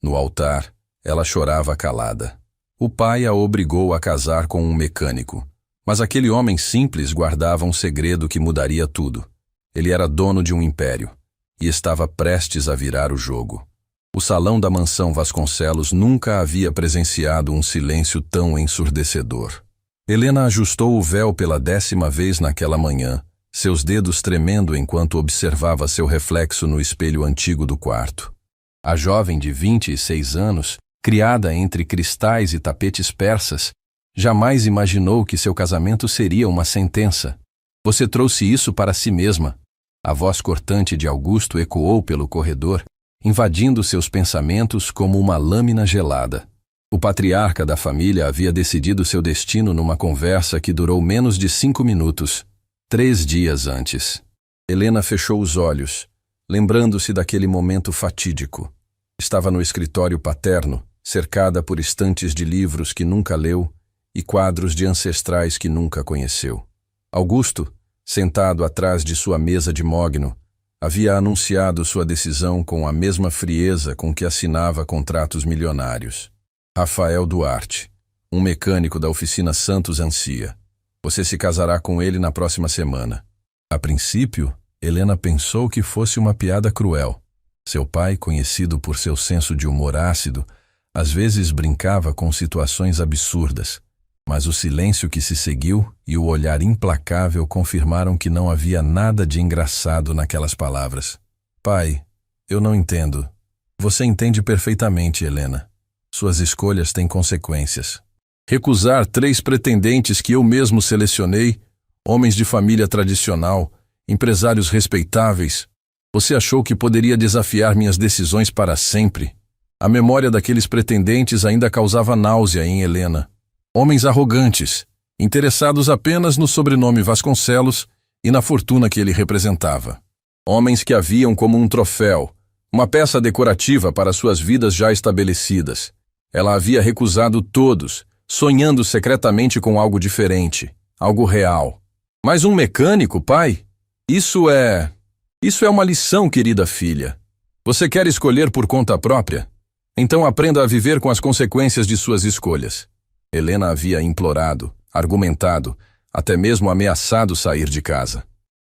No altar, ela chorava calada. O pai a obrigou a casar com um mecânico, mas aquele homem simples guardava um segredo que mudaria tudo. Ele era dono de um império e estava prestes a virar o jogo. O salão da mansão Vasconcelos nunca havia presenciado um silêncio tão ensurdecedor. Helena ajustou o véu pela 10ª vez naquela manhã, seus dedos tremendo enquanto observava seu reflexo no espelho antigo do quarto. A jovem de 26 anos, criada entre cristais e tapetes persas, jamais imaginou que seu casamento seria uma sentença. Você trouxe isso para si mesma. A voz cortante de Augusto ecoou pelo corredor, invadindo seus pensamentos como uma lâmina gelada. O patriarca da família havia decidido seu destino numa conversa que durou menos de 5 minutos, 3 dias antes. Helena fechou os olhos, lembrando-se daquele momento fatídico. Estava no escritório paterno, cercada por estantes de livros que nunca leu e quadros de ancestrais que nunca conheceu. Augusto, sentado atrás de sua mesa de mogno, havia anunciado sua decisão com a mesma frieza com que assinava contratos milionários. Rafael Duarte, um mecânico da oficina Santos Ancia. Você se casará com ele na próxima semana. A princípio, Helena pensou que fosse uma piada cruel. Seu pai, conhecido por seu senso de humor ácido, às vezes brincava com situações absurdas. Mas o silêncio que se seguiu e o olhar implacável confirmaram que não havia nada de engraçado naquelas palavras. Pai, eu não entendo. Você entende perfeitamente, Helena. Suas escolhas têm consequências. Recusar 3 pretendentes que eu mesmo selecionei, homens de família tradicional, empresários respeitáveis. Você achou que poderia desafiar minhas decisões para sempre? A memória daqueles pretendentes ainda causava náusea em Helena. Homens arrogantes, interessados apenas no sobrenome Vasconcelos e na fortuna que ele representava. Homens que a viam como um troféu, uma peça decorativa para suas vidas já estabelecidas. Ela havia recusado todos, sonhando secretamente com algo diferente, algo real. Mas um mecânico, pai? Isso é uma lição, querida filha. Você quer escolher por conta própria? Então aprenda a viver com as consequências de suas escolhas. Helena havia implorado, argumentado, até mesmo ameaçado sair de casa.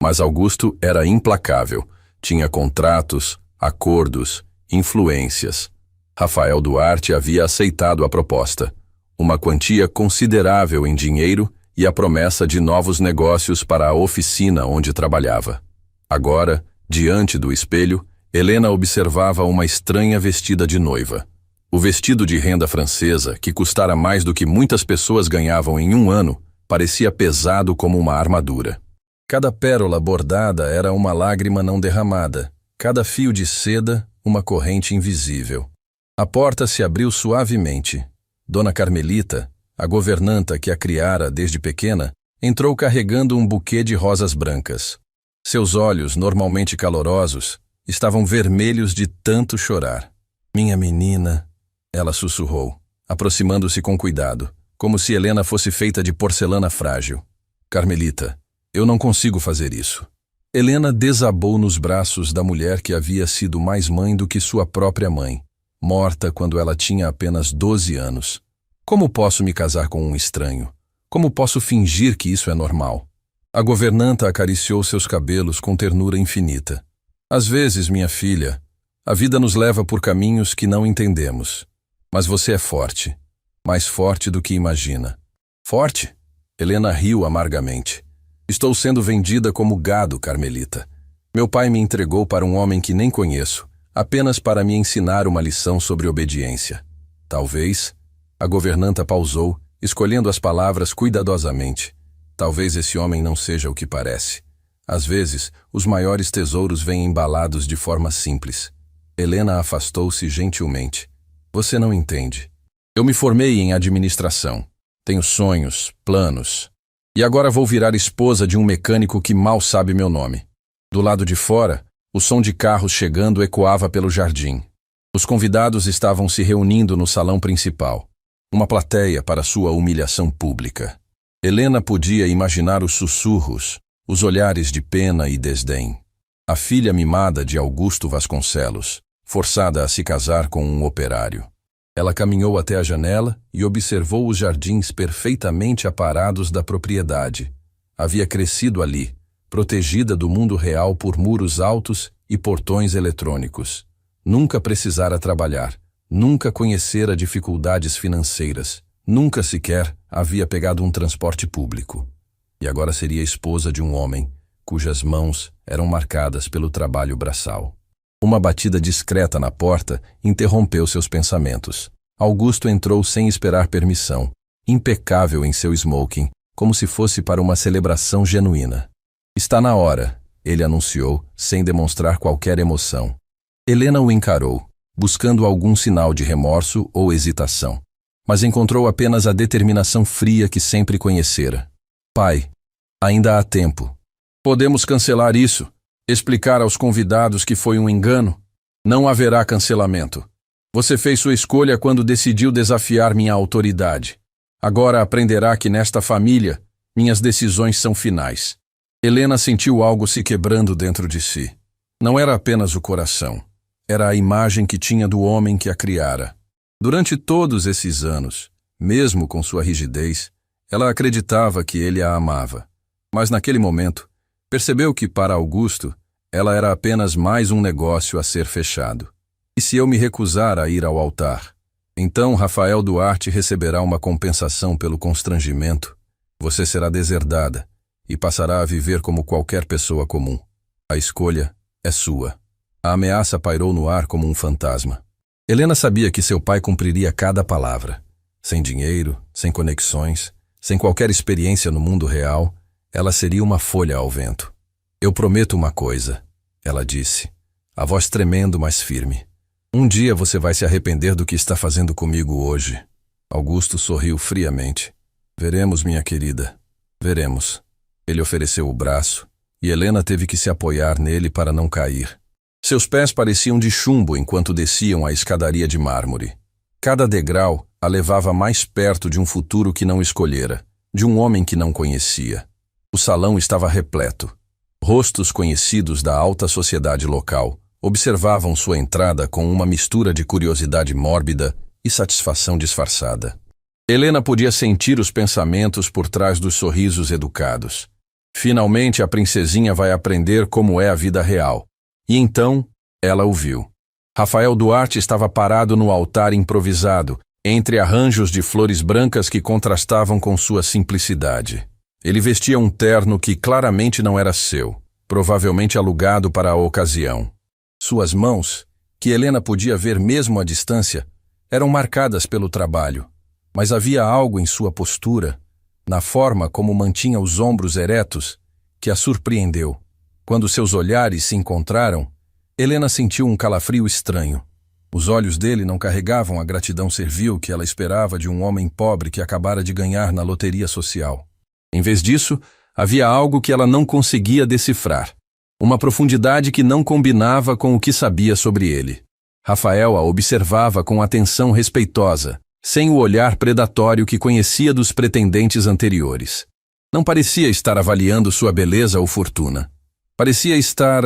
Mas Augusto era implacável. Tinha contratos, acordos, influências. Rafael Duarte havia aceitado a proposta. Uma quantia considerável em dinheiro e a promessa de novos negócios para a oficina onde trabalhava. Agora, diante do espelho, Helena observava uma estranha vestida de noiva. O vestido de renda francesa, que custara mais do que muitas pessoas ganhavam em um ano, parecia pesado como uma armadura. Cada pérola bordada era uma lágrima não derramada, cada fio de seda, uma corrente invisível. A porta se abriu suavemente. Dona Carmelita, a governanta que a criara desde pequena, entrou carregando um buquê de rosas brancas. Seus olhos, normalmente calorosos, estavam vermelhos de tanto chorar. Minha menina, ela sussurrou, aproximando-se com cuidado, como se Helena fosse feita de porcelana frágil. Carmelita, eu não consigo fazer isso. Helena desabou nos braços da mulher que havia sido mais mãe do que sua própria mãe, morta quando ela tinha apenas 12 anos. Como posso me casar com um estranho? Como posso fingir que isso é normal? A governanta acariciou seus cabelos com ternura infinita. Às vezes, minha filha, a vida nos leva por caminhos que não entendemos. Mas você é forte, mais forte do que imagina. Forte? Helena riu amargamente. Estou sendo vendida como gado, Carmelita. Meu pai me entregou para um homem que nem conheço, apenas para me ensinar uma lição sobre obediência. Talvez... A governanta pausou, escolhendo as palavras cuidadosamente. Talvez esse homem não seja o que parece. Às vezes, os maiores tesouros vêm embalados de forma simples. Helena afastou-se gentilmente. Você não entende. Eu me formei em administração. Tenho sonhos, planos. E agora vou virar esposa de um mecânico que mal sabe meu nome. Do lado de fora, o som de carros chegando ecoava pelo jardim. Os convidados estavam se reunindo no salão principal. Uma plateia para sua humilhação pública. Helena podia imaginar os sussurros, os olhares de pena e desdém. A filha mimada de Augusto Vasconcelos, forçada a se casar com um operário. Ela caminhou até a janela e observou os jardins perfeitamente aparados da propriedade. Havia crescido ali, protegida do mundo real por muros altos e portões eletrônicos. Nunca precisara trabalhar, nunca conhecera dificuldades financeiras, nunca sequer havia pegado um transporte público. E agora seria esposa de um homem cujas mãos eram marcadas pelo trabalho braçal. Uma batida discreta na porta interrompeu seus pensamentos. Augusto entrou sem esperar permissão, impecável em seu smoking, como se fosse para uma celebração genuína. Está na hora, ele anunciou, sem demonstrar qualquer emoção. Helena o encarou, buscando algum sinal de remorso ou hesitação, mas encontrou apenas a determinação fria que sempre conhecera. Pai, ainda há tempo. Podemos cancelar isso, explicar aos convidados que foi um engano. Não haverá cancelamento. Você fez sua escolha quando decidiu desafiar minha autoridade. Agora aprenderá que nesta família, minhas decisões são finais. Helena sentiu algo se quebrando dentro de si. Não era apenas o coração. Era a imagem que tinha do homem que a criara. Durante todos esses anos, mesmo com sua rigidez, ela acreditava que ele a amava. Mas naquele momento, percebeu que para Augusto, ela era apenas mais um negócio a ser fechado. E se eu me recusar a ir ao altar? Então Rafael Duarte receberá uma compensação pelo constrangimento. Você será deserdada e passará a viver como qualquer pessoa comum. A escolha é sua. A ameaça pairou no ar como um fantasma. Helena sabia que seu pai cumpriria cada palavra. Sem dinheiro, sem conexões, sem qualquer experiência no mundo real, ela seria uma folha ao vento. Eu prometo uma coisa, ela disse, a voz tremendo, mas firme. Um dia você vai se arrepender do que está fazendo comigo hoje. Augusto sorriu friamente. Veremos, minha querida. Veremos. Ele ofereceu o braço, e Helena teve que se apoiar nele para não cair. Seus pés pareciam de chumbo enquanto desciam a escadaria de mármore. Cada degrau a levava mais perto de um futuro que não escolhera, de um homem que não conhecia. O salão estava repleto. Rostos conhecidos da alta sociedade local observavam sua entrada com uma mistura de curiosidade mórbida e satisfação disfarçada. Helena podia sentir os pensamentos por trás dos sorrisos educados. Finalmente a princesinha vai aprender como é a vida real. E então, ela o viu. Rafael Duarte estava parado no altar improvisado, entre arranjos de flores brancas que contrastavam com sua simplicidade. Ele vestia um terno que claramente não era seu, provavelmente alugado para a ocasião. Suas mãos, que Helena podia ver mesmo à distância, eram marcadas pelo trabalho, mas havia algo em sua postura, na forma como mantinha os ombros eretos, que a surpreendeu. Quando seus olhares se encontraram, Helena sentiu um calafrio estranho. Os olhos dele não carregavam a gratidão servil que ela esperava de um homem pobre que acabara de ganhar na loteria social. Em vez disso, havia algo que ela não conseguia decifrar. Uma profundidade que não combinava com o que sabia sobre ele. Rafael a observava com atenção respeitosa, sem o olhar predatório que conhecia dos pretendentes anteriores. Não parecia estar avaliando sua beleza ou fortuna. Parecia estar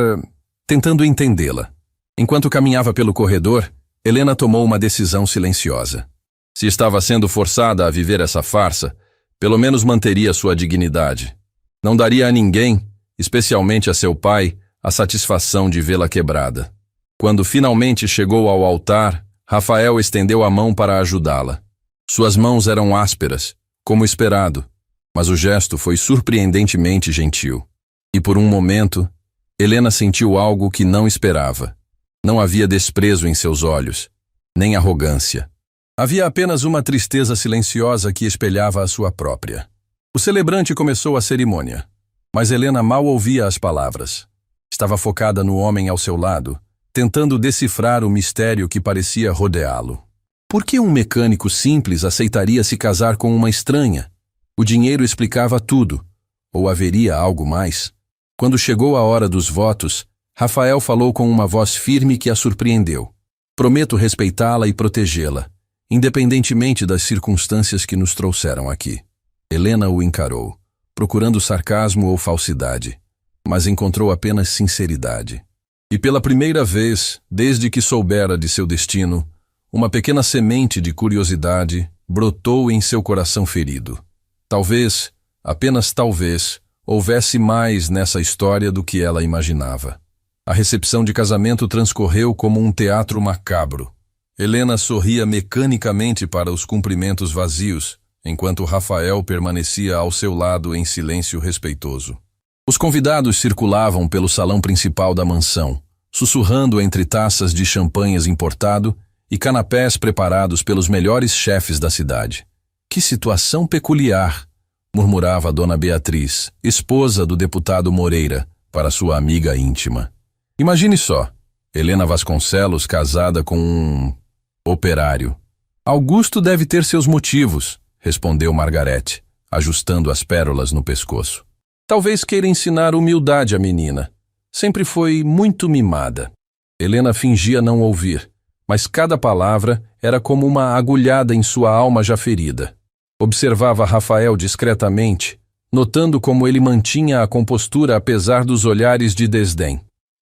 tentando entendê-la. Enquanto caminhava pelo corredor, Helena tomou uma decisão silenciosa. Se estava sendo forçada a viver essa farsa, pelo menos manteria sua dignidade. Não daria a ninguém, especialmente a seu pai, a satisfação de vê-la quebrada. Quando finalmente chegou ao altar, Rafael estendeu a mão para ajudá-la. Suas mãos eram ásperas, como esperado, mas o gesto foi surpreendentemente gentil. E por um momento, Helena sentiu algo que não esperava. Não havia desprezo em seus olhos, nem arrogância. Havia apenas uma tristeza silenciosa que espelhava a sua própria. O celebrante começou a cerimônia, mas Helena mal ouvia as palavras. Estava focada no homem ao seu lado, tentando decifrar o mistério que parecia rodeá-lo. Por que um mecânico simples aceitaria se casar com uma estranha? O dinheiro explicava tudo. Ou haveria algo mais? Quando chegou a hora dos votos, Rafael falou com uma voz firme que a surpreendeu. Prometo respeitá-la e protegê-la, independentemente das circunstâncias que nos trouxeram aqui. Helena o encarou, procurando sarcasmo ou falsidade, mas encontrou apenas sinceridade. E pela primeira vez, desde que soubera de seu destino, uma pequena semente de curiosidade brotou em seu coração ferido. Talvez, apenas talvez, houvesse mais nessa história do que ela imaginava. A recepção de casamento transcorreu como um teatro macabro. Helena sorria mecanicamente para os cumprimentos vazios, enquanto Rafael permanecia ao seu lado em silêncio respeitoso. Os convidados circulavam pelo salão principal da mansão, sussurrando entre taças de champanhes importado e canapés preparados pelos melhores chefes da cidade. Que situação peculiar, murmurava Dona Beatriz, esposa do deputado Moreira, para sua amiga íntima. Imagine só, Helena Vasconcelos casada com um operário. Augusto deve ter seus motivos, respondeu Margarete, ajustando as pérolas no pescoço. Talvez queira ensinar humildade à menina. Sempre foi muito mimada. Helena fingia não ouvir, mas cada palavra era como uma agulhada em sua alma já ferida. Observava Rafael discretamente, notando como ele mantinha a compostura apesar dos olhares de desdém.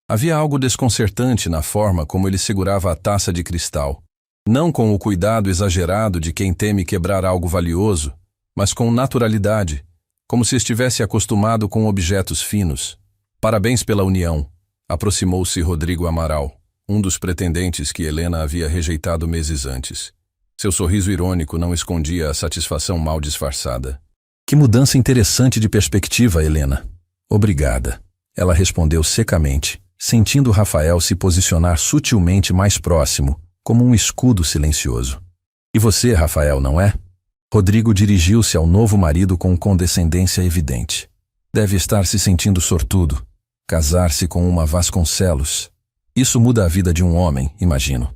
Havia algo desconcertante na forma como ele segurava a taça de cristal. Não com o cuidado exagerado de quem teme quebrar algo valioso, mas com naturalidade, como se estivesse acostumado com objetos finos. Parabéns pela união, aproximou-se Rodrigo Amaral, um dos pretendentes que Helena havia rejeitado meses antes. Seu sorriso irônico não escondia a satisfação mal disfarçada. Que mudança interessante de perspectiva, Helena. Obrigada. Ela respondeu secamente, sentindo Rafael se posicionar sutilmente mais próximo, como um escudo silencioso. E você, Rafael, não é? Rodrigo dirigiu-se ao novo marido com condescendência evidente. Deve estar se sentindo sortudo. Casar-se com uma Vasconcelos. Isso muda a vida de um homem, imagino.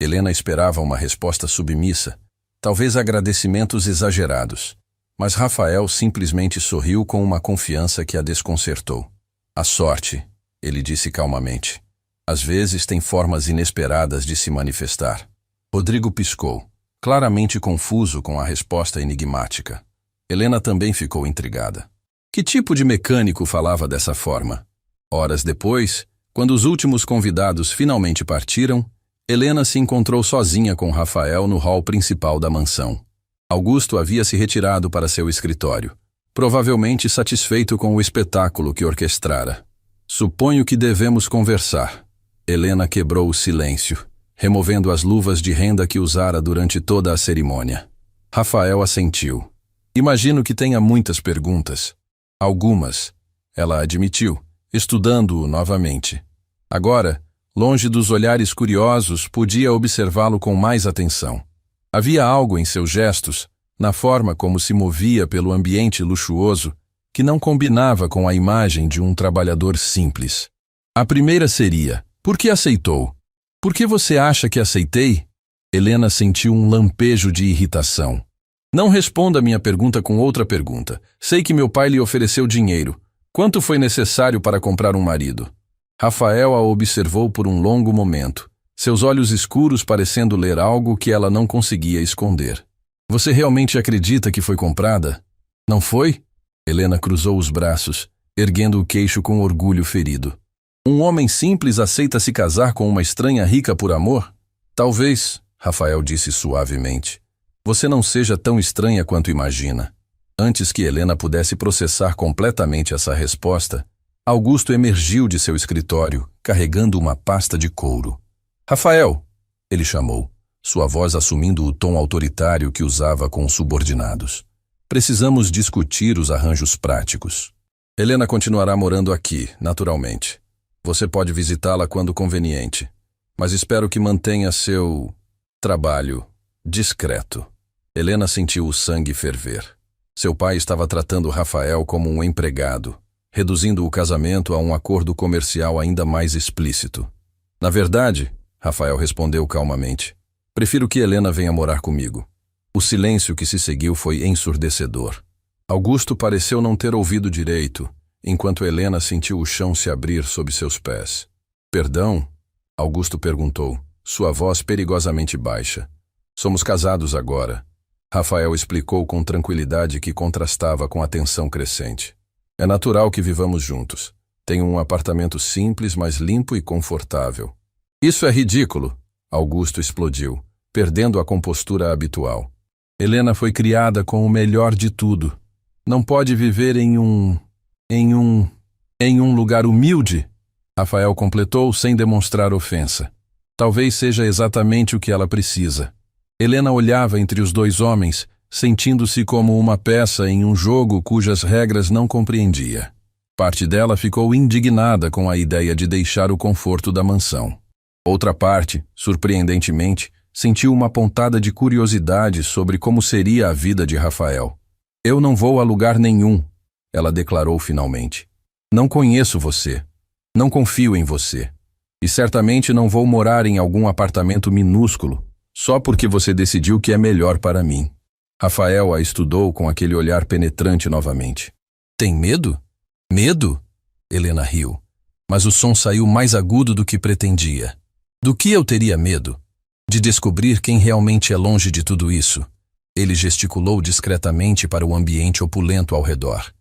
Helena esperava uma resposta submissa, talvez agradecimentos exagerados. Mas Rafael simplesmente sorriu com uma confiança que a desconcertou. A sorte, ele disse calmamente. Às vezes tem formas inesperadas de se manifestar. Rodrigo piscou, claramente confuso com a resposta enigmática. Helena também ficou intrigada. Que tipo de mecânico falava dessa forma? Horas depois, quando os últimos convidados finalmente partiram, Helena se encontrou sozinha com Rafael no hall principal da mansão. Augusto havia se retirado para seu escritório, provavelmente satisfeito com o espetáculo que orquestrara. Suponho que devemos conversar. Helena quebrou o silêncio, removendo as luvas de renda que usara durante toda a cerimônia. Rafael assentiu. Imagino que tenha muitas perguntas. Algumas, ela admitiu, estudando-o novamente. Agora, longe dos olhares curiosos, podia observá-lo com mais atenção. Havia algo em seus gestos, na forma como se movia pelo ambiente luxuoso, que não combinava com a imagem de um trabalhador simples. A primeira seria: por que aceitou? Por que você acha que aceitei? Helena sentiu um lampejo de irritação. Não responda minha pergunta com outra pergunta. Sei que meu pai lhe ofereceu dinheiro. Quanto foi necessário para comprar um marido? Rafael a observou por um longo momento, seus olhos escuros parecendo ler algo que ela não conseguia esconder. Você realmente acredita que foi comprada? Não foi? Helena cruzou os braços, erguendo o queixo com orgulho ferido. Um homem simples aceita se casar com uma estranha rica por amor? Talvez, Rafael disse suavemente. Você não seja tão estranha quanto imagina. Antes que Helena pudesse processar completamente essa resposta, Augusto emergiu de seu escritório, carregando uma pasta de couro. Rafael, ele chamou, sua voz assumindo o tom autoritário que usava com os subordinados. Precisamos discutir os arranjos práticos. Helena continuará morando aqui, naturalmente. Você pode visitá-la quando conveniente, mas espero que mantenha seu trabalho discreto. Helena sentiu o sangue ferver. Seu pai estava tratando Rafael como um empregado, reduzindo o casamento a um acordo comercial ainda mais explícito. Na verdade, Rafael respondeu calmamente, prefiro que Helena venha morar comigo. O silêncio que se seguiu foi ensurdecedor. Augusto pareceu não ter ouvido direito, enquanto Helena sentiu o chão se abrir sob seus pés. Perdão? Augusto perguntou, sua voz perigosamente baixa. Somos casados agora. Rafael explicou com tranquilidade que contrastava com a tensão crescente. É natural que vivamos juntos. Tenho um apartamento simples, mas limpo e confortável. Isso é ridículo, Augusto explodiu, perdendo a compostura habitual. Helena foi criada com o melhor de tudo. Não pode viver em um lugar humilde? Rafael completou sem demonstrar ofensa. Talvez seja exatamente o que ela precisa. Helena olhava entre os dois homens, sentindo-se como uma peça em um jogo cujas regras não compreendia. Parte dela ficou indignada com a ideia de deixar o conforto da mansão. Outra parte, surpreendentemente, sentiu uma pontada de curiosidade sobre como seria a vida de Rafael. Eu não vou a lugar nenhum, ela declarou finalmente. Não conheço você. Não confio em você. E certamente não vou morar em algum apartamento minúsculo, só porque você decidiu que é melhor para mim. Rafael a estudou com aquele olhar penetrante novamente. Tem medo? Medo? Helena riu, mas o som saiu mais agudo do que pretendia. Do que eu teria medo? De descobrir quem realmente é longe de tudo isso. Ele gesticulou discretamente para o ambiente opulento ao redor.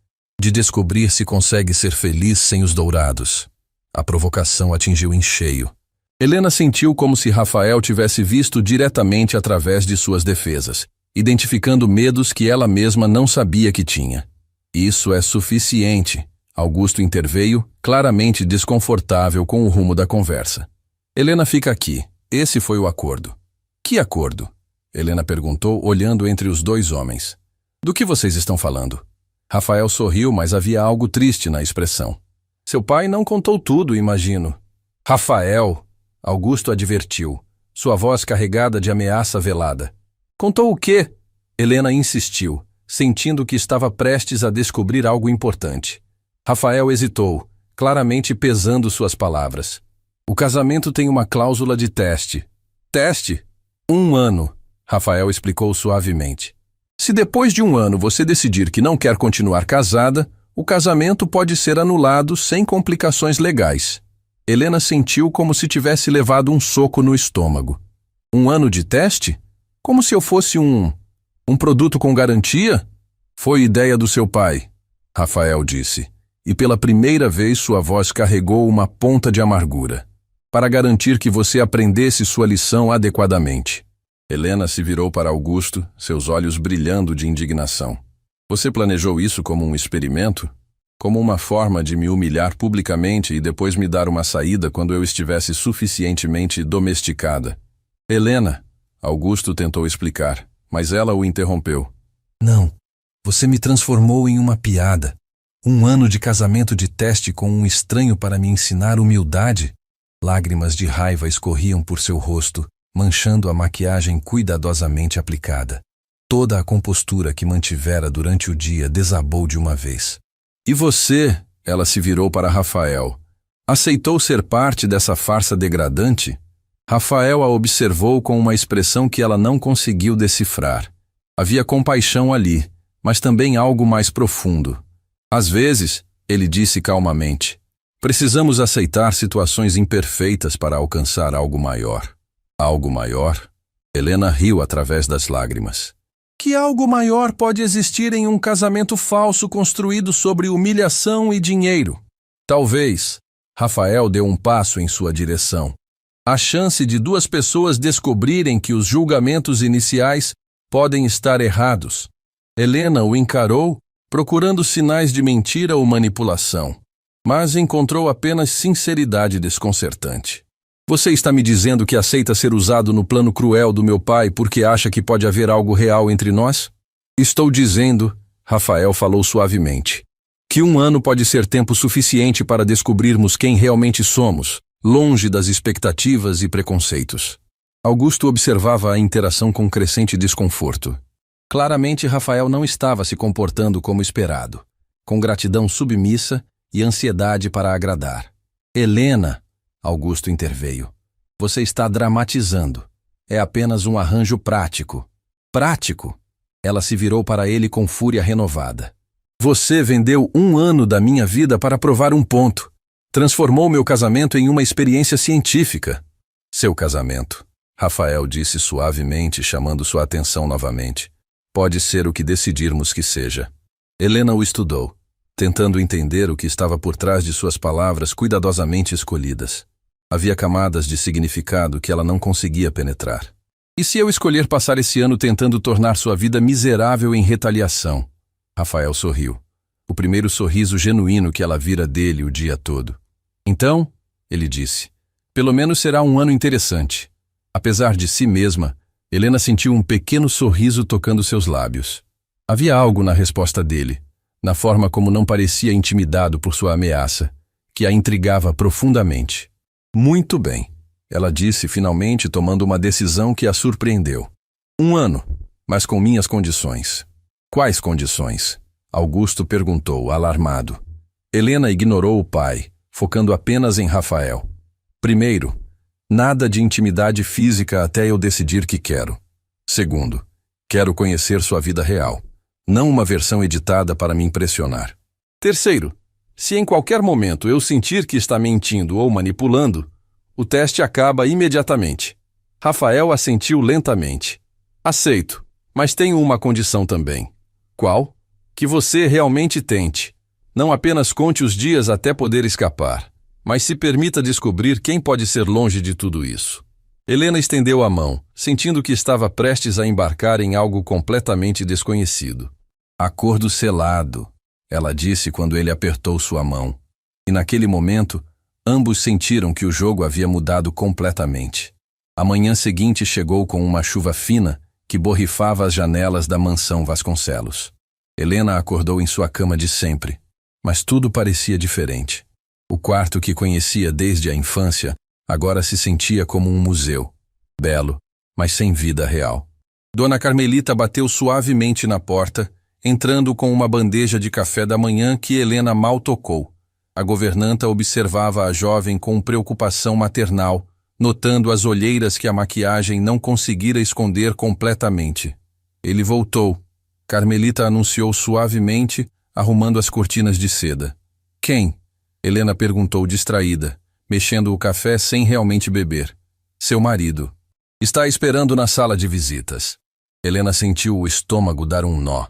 De descobrir se consegue ser feliz sem os dourados. A provocação atingiu em cheio. Helena sentiu como se Rafael tivesse visto diretamente através de suas defesas, identificando medos que ela mesma não sabia que tinha. Isso é suficiente, Augusto interveio, claramente desconfortável com o rumo da conversa. Helena fica aqui. Esse foi o acordo. Que acordo? Helena perguntou, olhando entre os dois homens. Do que vocês estão falando? Rafael sorriu, mas havia algo triste na expressão. Seu pai não contou tudo, imagino. Rafael, Augusto advertiu, sua voz carregada de ameaça velada. Contou o quê? Helena insistiu, sentindo que estava prestes a descobrir algo importante. Rafael hesitou, claramente pesando suas palavras. O casamento tem uma cláusula de teste. Teste? 1 ano, Rafael explicou suavemente. Se depois de 1 ano você decidir que não quer continuar casada, o casamento pode ser anulado sem complicações legais. Helena sentiu como se tivesse levado um soco no estômago. 1 ano de teste? Como se eu fosse um produto com garantia? Foi ideia do seu pai, Rafael disse, e pela primeira vez sua voz carregou uma ponta de amargura, para garantir que você aprendesse sua lição adequadamente. Helena se virou para Augusto, seus olhos brilhando de indignação. Você planejou isso como um experimento? Como uma forma de me humilhar publicamente e depois me dar uma saída quando eu estivesse suficientemente domesticada? Helena, Augusto tentou explicar, mas ela o interrompeu. Não, você me transformou em uma piada. 1 ano de casamento de teste com um estranho para me ensinar humildade? Lágrimas de raiva escorriam por seu rosto, manchando a maquiagem cuidadosamente aplicada. Toda a compostura que mantivera durante o dia desabou de uma vez. E você, ela se virou para Rafael, aceitou ser parte dessa farsa degradante? Rafael a observou com uma expressão que ela não conseguiu decifrar. Havia compaixão ali, mas também algo mais profundo. Às vezes, ele disse calmamente, precisamos aceitar situações imperfeitas para alcançar algo maior. Algo maior? Helena riu através das lágrimas. Que algo maior pode existir em um casamento falso construído sobre humilhação e dinheiro? Talvez. Rafael deu um passo em sua direção. A chance de 2 pessoas descobrirem que os julgamentos iniciais podem estar errados. Helena o encarou, procurando sinais de mentira ou manipulação, mas encontrou apenas sinceridade desconcertante. Você está me dizendo que aceita ser usado no plano cruel do meu pai porque acha que pode haver algo real entre nós? Estou dizendo, Rafael falou suavemente, que 1 ano pode ser tempo suficiente para descobrirmos quem realmente somos, longe das expectativas e preconceitos. Augusto observava a interação com crescente desconforto. Claramente, Rafael não estava se comportando como esperado, com gratidão submissa e ansiedade para agradar. Helena, Augusto interveio. Você está dramatizando. É apenas um arranjo prático. Prático? Ela se virou para ele com fúria renovada. Você vendeu 1 ano da minha vida para provar um ponto. Transformou meu casamento em uma experiência científica. Seu casamento, Rafael disse suavemente, chamando sua atenção novamente. Pode ser o que decidirmos que seja. Helena o estudou. tentando entender o que estava por trás de suas palavras cuidadosamente escolhidas. Havia camadas de significado que ela não conseguia penetrar. E se eu escolher passar esse ano tentando tornar sua vida miserável em retaliação? Rafael sorriu. O primeiro sorriso genuíno que ela vira dele o dia todo. Então, ele disse, pelo menos será um ano interessante. Apesar de si mesma, Helena sentiu um pequeno sorriso tocando seus lábios. Havia algo na resposta dele, na forma como não parecia intimidado por sua ameaça, que a intrigava profundamente. Muito bem, ela disse finalmente, tomando uma decisão que a surpreendeu. 1 ano, mas com minhas condições. Quais condições? Augusto perguntou, alarmado. Helena ignorou o pai, focando apenas em Rafael. Primeiro, nada de intimidade física até eu decidir que quero. Segundo, quero conhecer sua vida real, não uma versão editada para me impressionar. Terceiro, se em qualquer momento eu sentir que está mentindo ou manipulando, o teste acaba imediatamente. Rafael assentiu lentamente. Aceito, mas tenho uma condição também. Qual? Que você realmente tente. Não apenas conte os dias até poder escapar, mas se permita descobrir quem pode ser longe de tudo isso. Helena estendeu a mão, sentindo que estava prestes a embarcar em algo completamente desconhecido. Acordo selado, ela disse quando ele apertou sua mão. E naquele momento, ambos sentiram que o jogo havia mudado completamente. A manhã seguinte chegou com uma chuva fina que borrifava as janelas da mansão Vasconcelos. Helena acordou em sua cama de sempre, mas tudo parecia diferente. O quarto que conhecia desde a infância agora se sentia como um museu, belo, mas sem vida real. Dona Carmelita bateu suavemente na porta, entrando com uma bandeja de café da manhã que Helena mal tocou. A governanta observava a jovem com preocupação maternal, notando as olheiras que a maquiagem não conseguira esconder completamente. Ele voltou. Carmelita anunciou suavemente, arrumando as cortinas de seda. Quem? Helena perguntou distraída, mexendo o café sem realmente beber. Seu marido. Está esperando na sala de visitas. Helena sentiu o estômago dar um nó.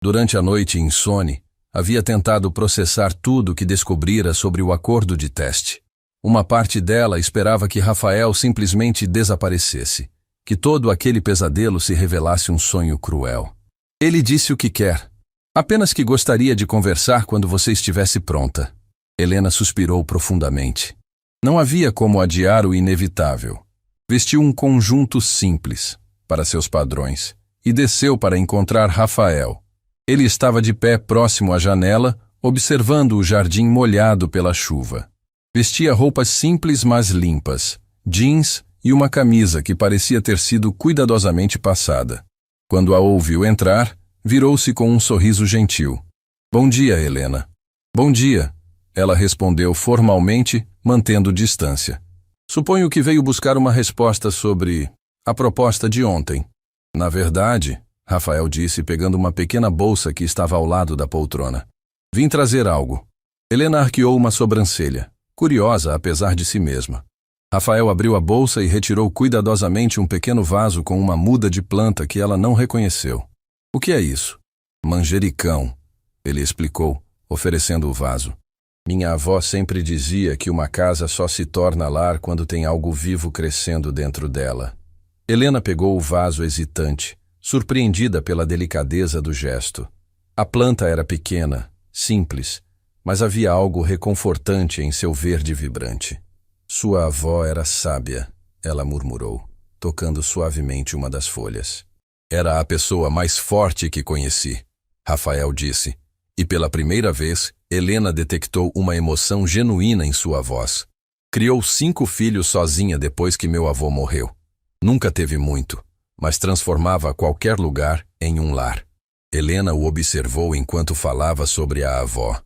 Durante a noite insone, havia tentado processar tudo o que descobrira sobre o acordo de teste. Uma parte dela esperava que Rafael simplesmente desaparecesse, que todo aquele pesadelo se revelasse um sonho cruel. Ele disse o que quer, apenas que gostaria de conversar quando você estivesse pronta. Helena suspirou profundamente. Não havia como adiar o inevitável. Vestiu um conjunto simples, para seus padrões, e desceu para encontrar Rafael. Ele estava de pé próximo à janela, observando o jardim molhado pela chuva. Vestia roupas simples mas limpas, jeans e uma camisa que parecia ter sido cuidadosamente passada. Quando a ouviu entrar, virou-se com um sorriso gentil. Bom dia, Helena. Bom dia, ela respondeu formalmente, mantendo distância. Suponho que veio buscar uma resposta sobre a proposta de ontem. Na verdade, Rafael disse, pegando uma pequena bolsa que estava ao lado da poltrona. Vim trazer algo. Helena arqueou uma sobrancelha, curiosa apesar de si mesma. Rafael abriu a bolsa e retirou cuidadosamente um pequeno vaso com uma muda de planta que ela não reconheceu. O que é isso? Manjericão, ele explicou, oferecendo o vaso. Minha avó sempre dizia que uma casa só se torna lar quando tem algo vivo crescendo dentro dela. Helena pegou o vaso hesitante, surpreendida pela delicadeza do gesto. A planta era pequena, simples, mas havia algo reconfortante em seu verde vibrante. Sua avó era sábia, ela murmurou, tocando suavemente uma das folhas. Era a pessoa mais forte que conheci, Rafael disse, e pela primeira vez, Helena detectou uma emoção genuína em sua voz. Criou 5 filhos sozinha depois que meu avô morreu. Nunca teve muito, mas transformava qualquer lugar em um lar. Helena o observou enquanto falava sobre a avó.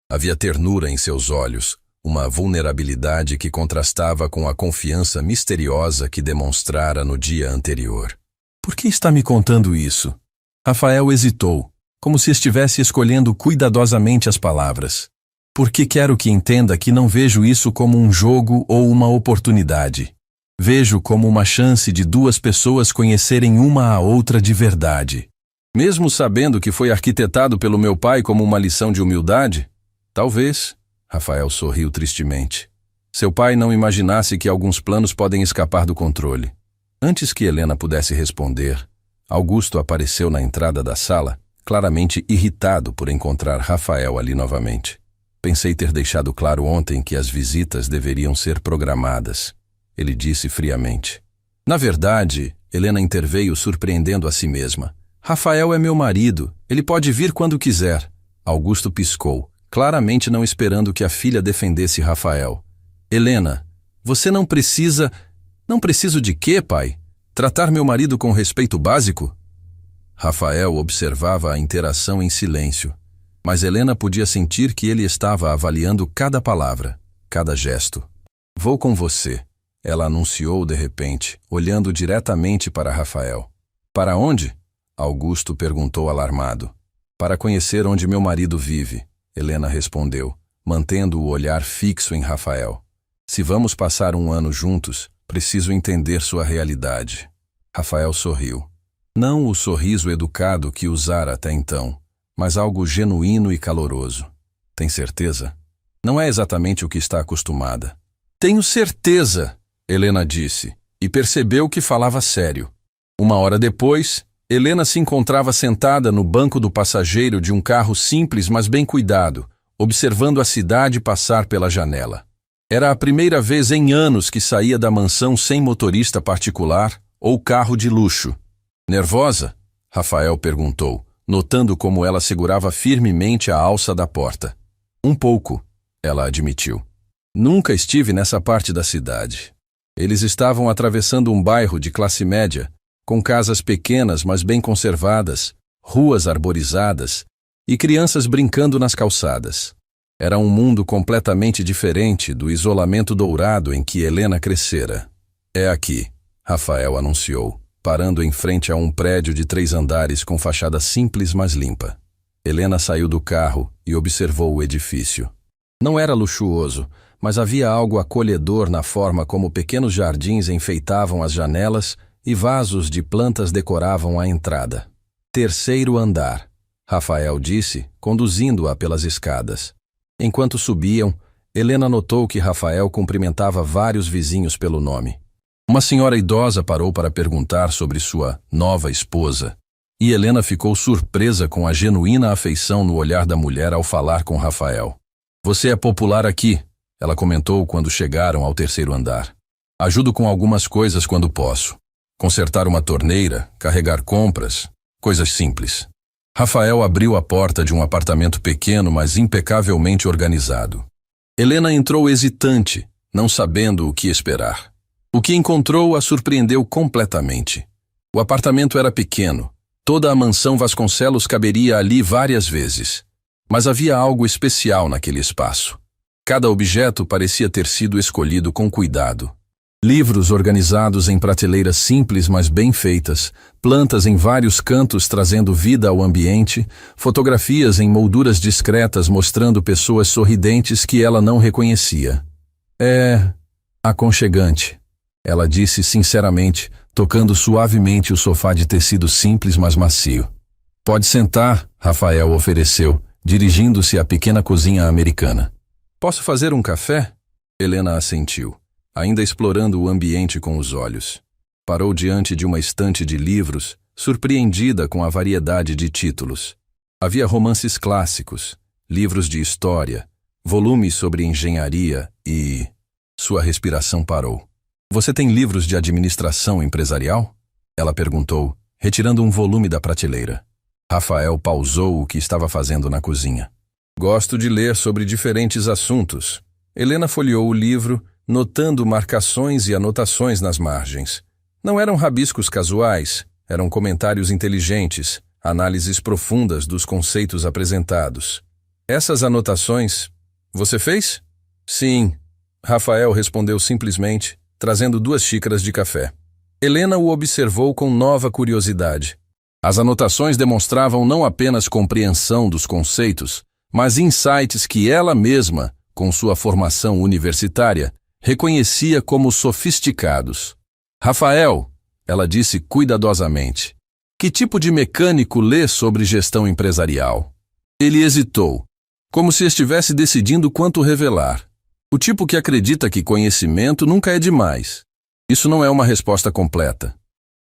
Havia ternura em seus olhos, uma vulnerabilidade que contrastava com a confiança misteriosa que demonstrara no dia anterior. Por que está me contando isso? Rafael hesitou, como se estivesse escolhendo cuidadosamente as palavras. Porque quero que entenda que não vejo isso como um jogo ou uma oportunidade. Vejo como uma chance de 2 pessoas conhecerem uma a outra de verdade. Mesmo sabendo que foi arquitetado pelo meu pai como uma lição de humildade? Talvez. Rafael sorriu tristemente. Seu pai não imaginasse que alguns planos podem escapar do controle. Antes que Helena pudesse responder, Augusto apareceu na entrada da sala, claramente irritado por encontrar Rafael ali novamente. Pensei ter deixado claro ontem que as visitas deveriam ser programadas, ele disse friamente. Na verdade, Helena interveio surpreendendo a si mesma. Rafael é meu marido, ele pode vir quando quiser. Augusto piscou, claramente não esperando que a filha defendesse Rafael. Helena, você não precisa... Não preciso de quê, pai? Tratar meu marido com respeito básico? Rafael observava a interação em silêncio, mas Helena podia sentir que ele estava avaliando cada palavra, cada gesto. Vou com você, ela anunciou de repente, olhando diretamente para Rafael. Para onde? Augusto perguntou alarmado. Para conhecer onde meu marido vive, Helena respondeu, mantendo o olhar fixo em Rafael. Se vamos passar um ano juntos, preciso entender sua realidade. Rafael sorriu. Não o sorriso educado que usara até então, mas algo genuíno e caloroso. Tem certeza? Não é exatamente o que está acostumada. Tenho certeza, Helena disse, e percebeu que falava sério. Uma hora depois, Helena se encontrava sentada no banco do passageiro de um carro simples, mas bem cuidado, observando a cidade passar pela janela. Era a primeira vez em anos que saía da mansão sem motorista particular ou carro de luxo. Nervosa? Rafael perguntou, notando como ela segurava firmemente a alça da porta. Um pouco, ela admitiu. Nunca estive nessa parte da cidade. Eles estavam atravessando um bairro de classe média, com casas pequenas mas bem conservadas, ruas arborizadas e crianças brincando nas calçadas. Era um mundo completamente diferente do isolamento dourado em que Helena crescera. É aqui, Rafael anunciou, parando em frente a um prédio de 3 andares com fachada simples mas limpa. Helena saiu do carro e observou o edifício. Não era luxuoso, mas havia algo acolhedor na forma como pequenos jardins enfeitavam as janelas e vasos de plantas decoravam a entrada. 3º andar, Rafael disse, conduzindo-a pelas escadas. Enquanto subiam, Helena notou que Rafael cumprimentava vários vizinhos pelo nome. Uma senhora idosa parou para perguntar sobre sua nova esposa, e Helena ficou surpresa com a genuína afeição no olhar da mulher ao falar com Rafael. Você é popular aqui, ela comentou quando chegaram ao 3º andar. Ajudo com algumas coisas quando posso. Consertar uma torneira, carregar compras, coisas simples. Rafael abriu a porta de um apartamento pequeno, mas impecavelmente organizado. Helena entrou hesitante, não sabendo o que esperar. O que encontrou a surpreendeu completamente. O apartamento era pequeno. Toda a mansão Vasconcelos caberia ali várias vezes. Mas havia algo especial naquele espaço. Cada objeto parecia ter sido escolhido com cuidado. Livros organizados em prateleiras simples mas bem feitas, plantas em vários cantos trazendo vida ao ambiente, fotografias em molduras discretas mostrando pessoas sorridentes que ela não reconhecia. É aconchegante, ela disse sinceramente, tocando suavemente o sofá de tecido simples mas macio. Pode sentar, Rafael ofereceu, dirigindo-se à pequena cozinha americana. Posso fazer um café? Helena assentiu, ainda explorando o ambiente com os olhos. Parou diante de uma estante de livros, surpreendida com a variedade de títulos. Havia romances clássicos, livros de história, volumes sobre engenharia e... Sua respiração parou. Você tem livros de administração empresarial? Ela perguntou, retirando um volume da prateleira. Rafael pausou o que estava fazendo na cozinha. Gosto de ler sobre diferentes assuntos. Helena folheou o livro, notando marcações e anotações nas margens. Não eram rabiscos casuais, eram comentários inteligentes, análises profundas dos conceitos apresentados. Essas anotações... Você fez? Sim, Rafael respondeu simplesmente, trazendo 2 xícaras de café. Helena o observou com nova curiosidade. As anotações demonstravam não apenas compreensão dos conceitos, mas insights que ela mesma, com sua formação universitária, reconhecia como sofisticados. Rafael, ela disse cuidadosamente, Que tipo de mecânico lê sobre gestão empresarial? Ele hesitou, como se estivesse decidindo quanto revelar. O tipo que acredita que conhecimento nunca é demais. Isso não é uma resposta completa.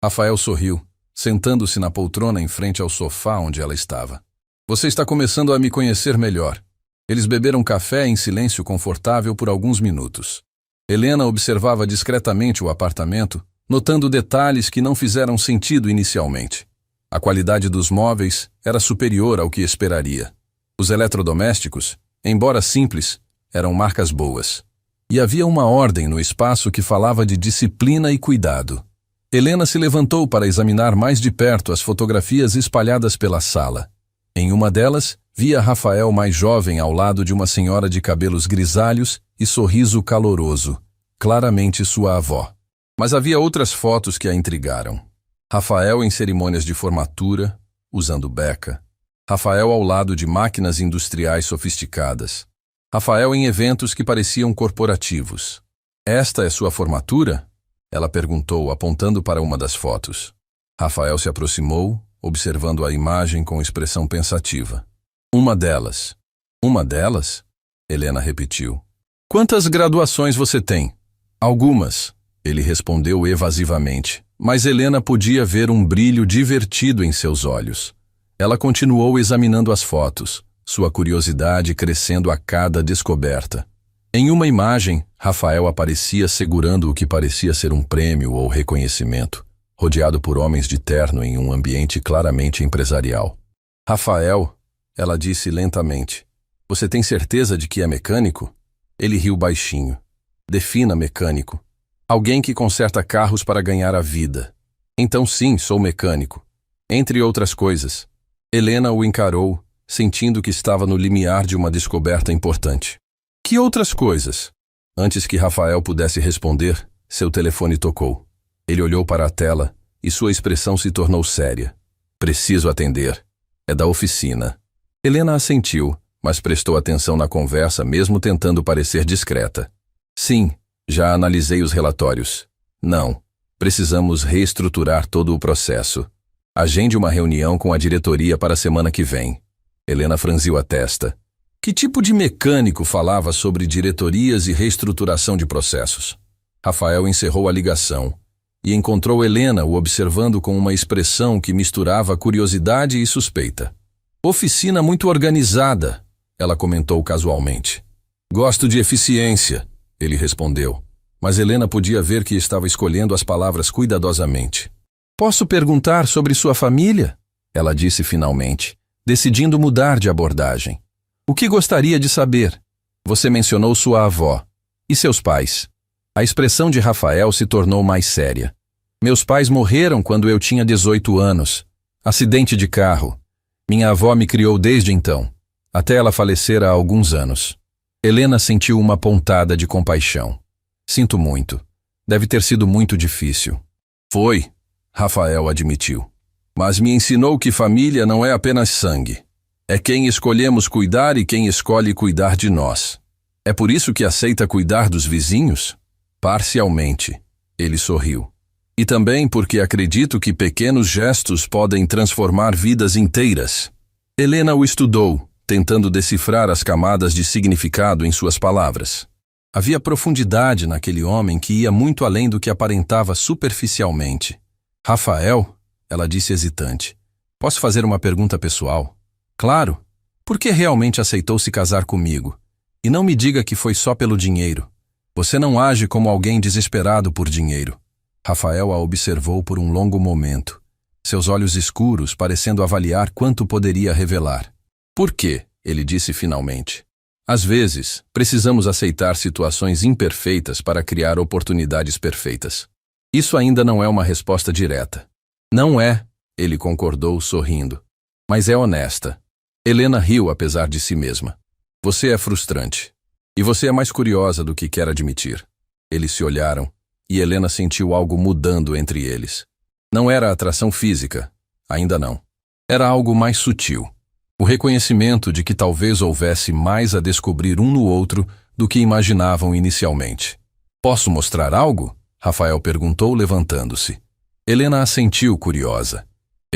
Rafael sorriu, sentando-se na poltrona em frente ao sofá onde ela estava. Você está começando a me conhecer melhor. Eles beberam café em silêncio confortável por alguns minutos. Helena observava discretamente o apartamento, notando detalhes que não fizeram sentido inicialmente. A qualidade dos móveis era superior ao que esperaria. Os eletrodomésticos, embora simples, eram marcas boas. E havia uma ordem no espaço que falava de disciplina e cuidado. Helena se levantou para examinar mais de perto as fotografias espalhadas pela sala. Em uma delas, via Rafael mais jovem ao lado de uma senhora de cabelos grisalhos e sorriso caloroso, claramente sua avó. Mas havia outras fotos que a intrigaram. Rafael em cerimônias de formatura, usando beca. Rafael ao lado de máquinas industriais sofisticadas. Rafael em eventos que pareciam corporativos. Esta é sua formatura? Ela perguntou, apontando para uma das fotos. Rafael se aproximou, observando a imagem com expressão pensativa. Uma delas. Uma delas? Helena repetiu. Quantas graduações você tem? Algumas, ele respondeu evasivamente, mas Helena podia ver um brilho divertido em seus olhos. Ela continuou examinando as fotos, sua curiosidade crescendo a cada descoberta. Em uma imagem, Rafael aparecia segurando o que parecia ser um prêmio ou reconhecimento, rodeado por homens de terno em um ambiente claramente empresarial. Rafael, ela disse lentamente, você tem certeza de que é mecânico? Ele riu baixinho. Defina mecânico. Alguém que conserta carros para ganhar a vida. Então sim, sou mecânico. Entre outras coisas. Helena o encarou, sentindo que estava no limiar de uma descoberta importante. Que outras coisas? Antes que Rafael pudesse responder, seu telefone tocou. Ele olhou para a tela e sua expressão se tornou séria. Preciso atender. É da oficina. Helena assentiu, mas prestou atenção na conversa mesmo tentando parecer discreta. Sim, já analisei os relatórios. Não, precisamos reestruturar todo o processo. Agende uma reunião com a diretoria para a semana que vem. Helena franziu a testa. Que tipo de mecânico falava sobre diretorias e reestruturação de processos? Rafael encerrou a ligação e encontrou Helena o observando com uma expressão que misturava curiosidade e suspeita. Oficina muito organizada, ela comentou casualmente. Gosto de eficiência, ele respondeu, mas Helena podia ver que estava escolhendo as palavras cuidadosamente. Posso perguntar sobre sua família? Ela disse finalmente, decidindo mudar de abordagem. O que gostaria de saber? Você mencionou sua avó. E seus pais? A expressão de Rafael se tornou mais séria. Meus pais morreram quando eu tinha 18 anos. Acidente de carro. Minha avó me criou desde então, até ela falecer há alguns anos. Helena sentiu uma pontada de compaixão. Sinto muito. Deve ter sido muito difícil. Foi, Rafael admitiu. Mas me ensinou que família não é apenas sangue. É quem escolhemos cuidar e quem escolhe cuidar de nós. É por isso que aceita cuidar dos vizinhos? Parcialmente, ele sorriu. E também porque acredito que pequenos gestos podem transformar vidas inteiras. Helena o estudou, tentando decifrar as camadas de significado em suas palavras. Havia profundidade naquele homem que ia muito além do que aparentava superficialmente. Rafael, ela disse hesitante, posso fazer uma pergunta pessoal? Claro. Por que realmente aceitou se casar comigo? E não me diga que foi só pelo dinheiro. Você não age como alguém desesperado por dinheiro. Rafael a observou por um longo momento, seus olhos escuros parecendo avaliar quanto poderia revelar. Por quê? Ele disse finalmente. Às vezes, precisamos aceitar situações imperfeitas para criar oportunidades perfeitas. Isso ainda não é uma resposta direta. Não é, ele concordou sorrindo, mas é honesta. Helena riu apesar de si mesma. Você é frustrante. E você é mais curiosa do que quer admitir. Eles se olharam, e Helena sentiu algo mudando entre eles. Não era atração física, ainda não. Era algo mais sutil. O reconhecimento de que talvez houvesse mais a descobrir um no outro do que imaginavam inicialmente. Posso mostrar algo? Rafael perguntou levantando-se. Helena assentiu curiosa.